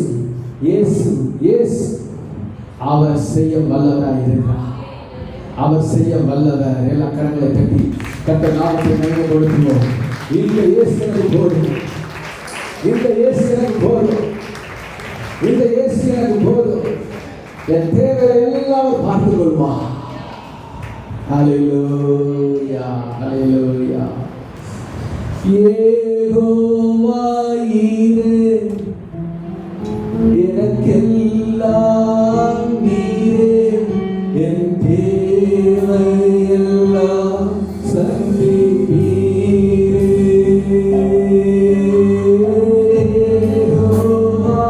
இயேசு இயேசு அவர் செய்ய வல்லவராய் இருக்கிறார். அவர் செய்ய வல்லவர். எல்லா கரங்களை கட்டி கர்த்தர் நாமத்தை மகிமைப்படுத்துவோம். இந்த இயேசு எனக்கு போதும், இந்த இயேசு எனக்கு போதும், இந்த இயேசு எனக்கு போதும். என் தேவையை எல்லாம் பார்த்துக் கொள்வார். ஹல்லேலூயா ஹல்லேலூயா. யெகோவா ஈரே, எனக்கெல்லாம் நீரே, என் தேவையெல்லாம் சந்திப்பீரே. யெகோவா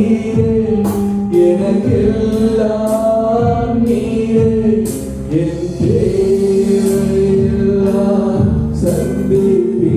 ஈரே, எனக்கெல்லாம் நீரே, என் தேவையெல்லாம் சந்திப்பீரே.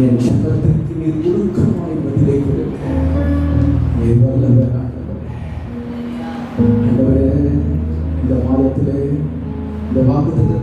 என் சபத்திற்கு நீர் உருக்கமாய் பதிலை கொடுக்க நீர் வல்லவர். ஆண்டவரே, இந்த மாதத்திலே இந்த வாக்குத்தத்தத்தை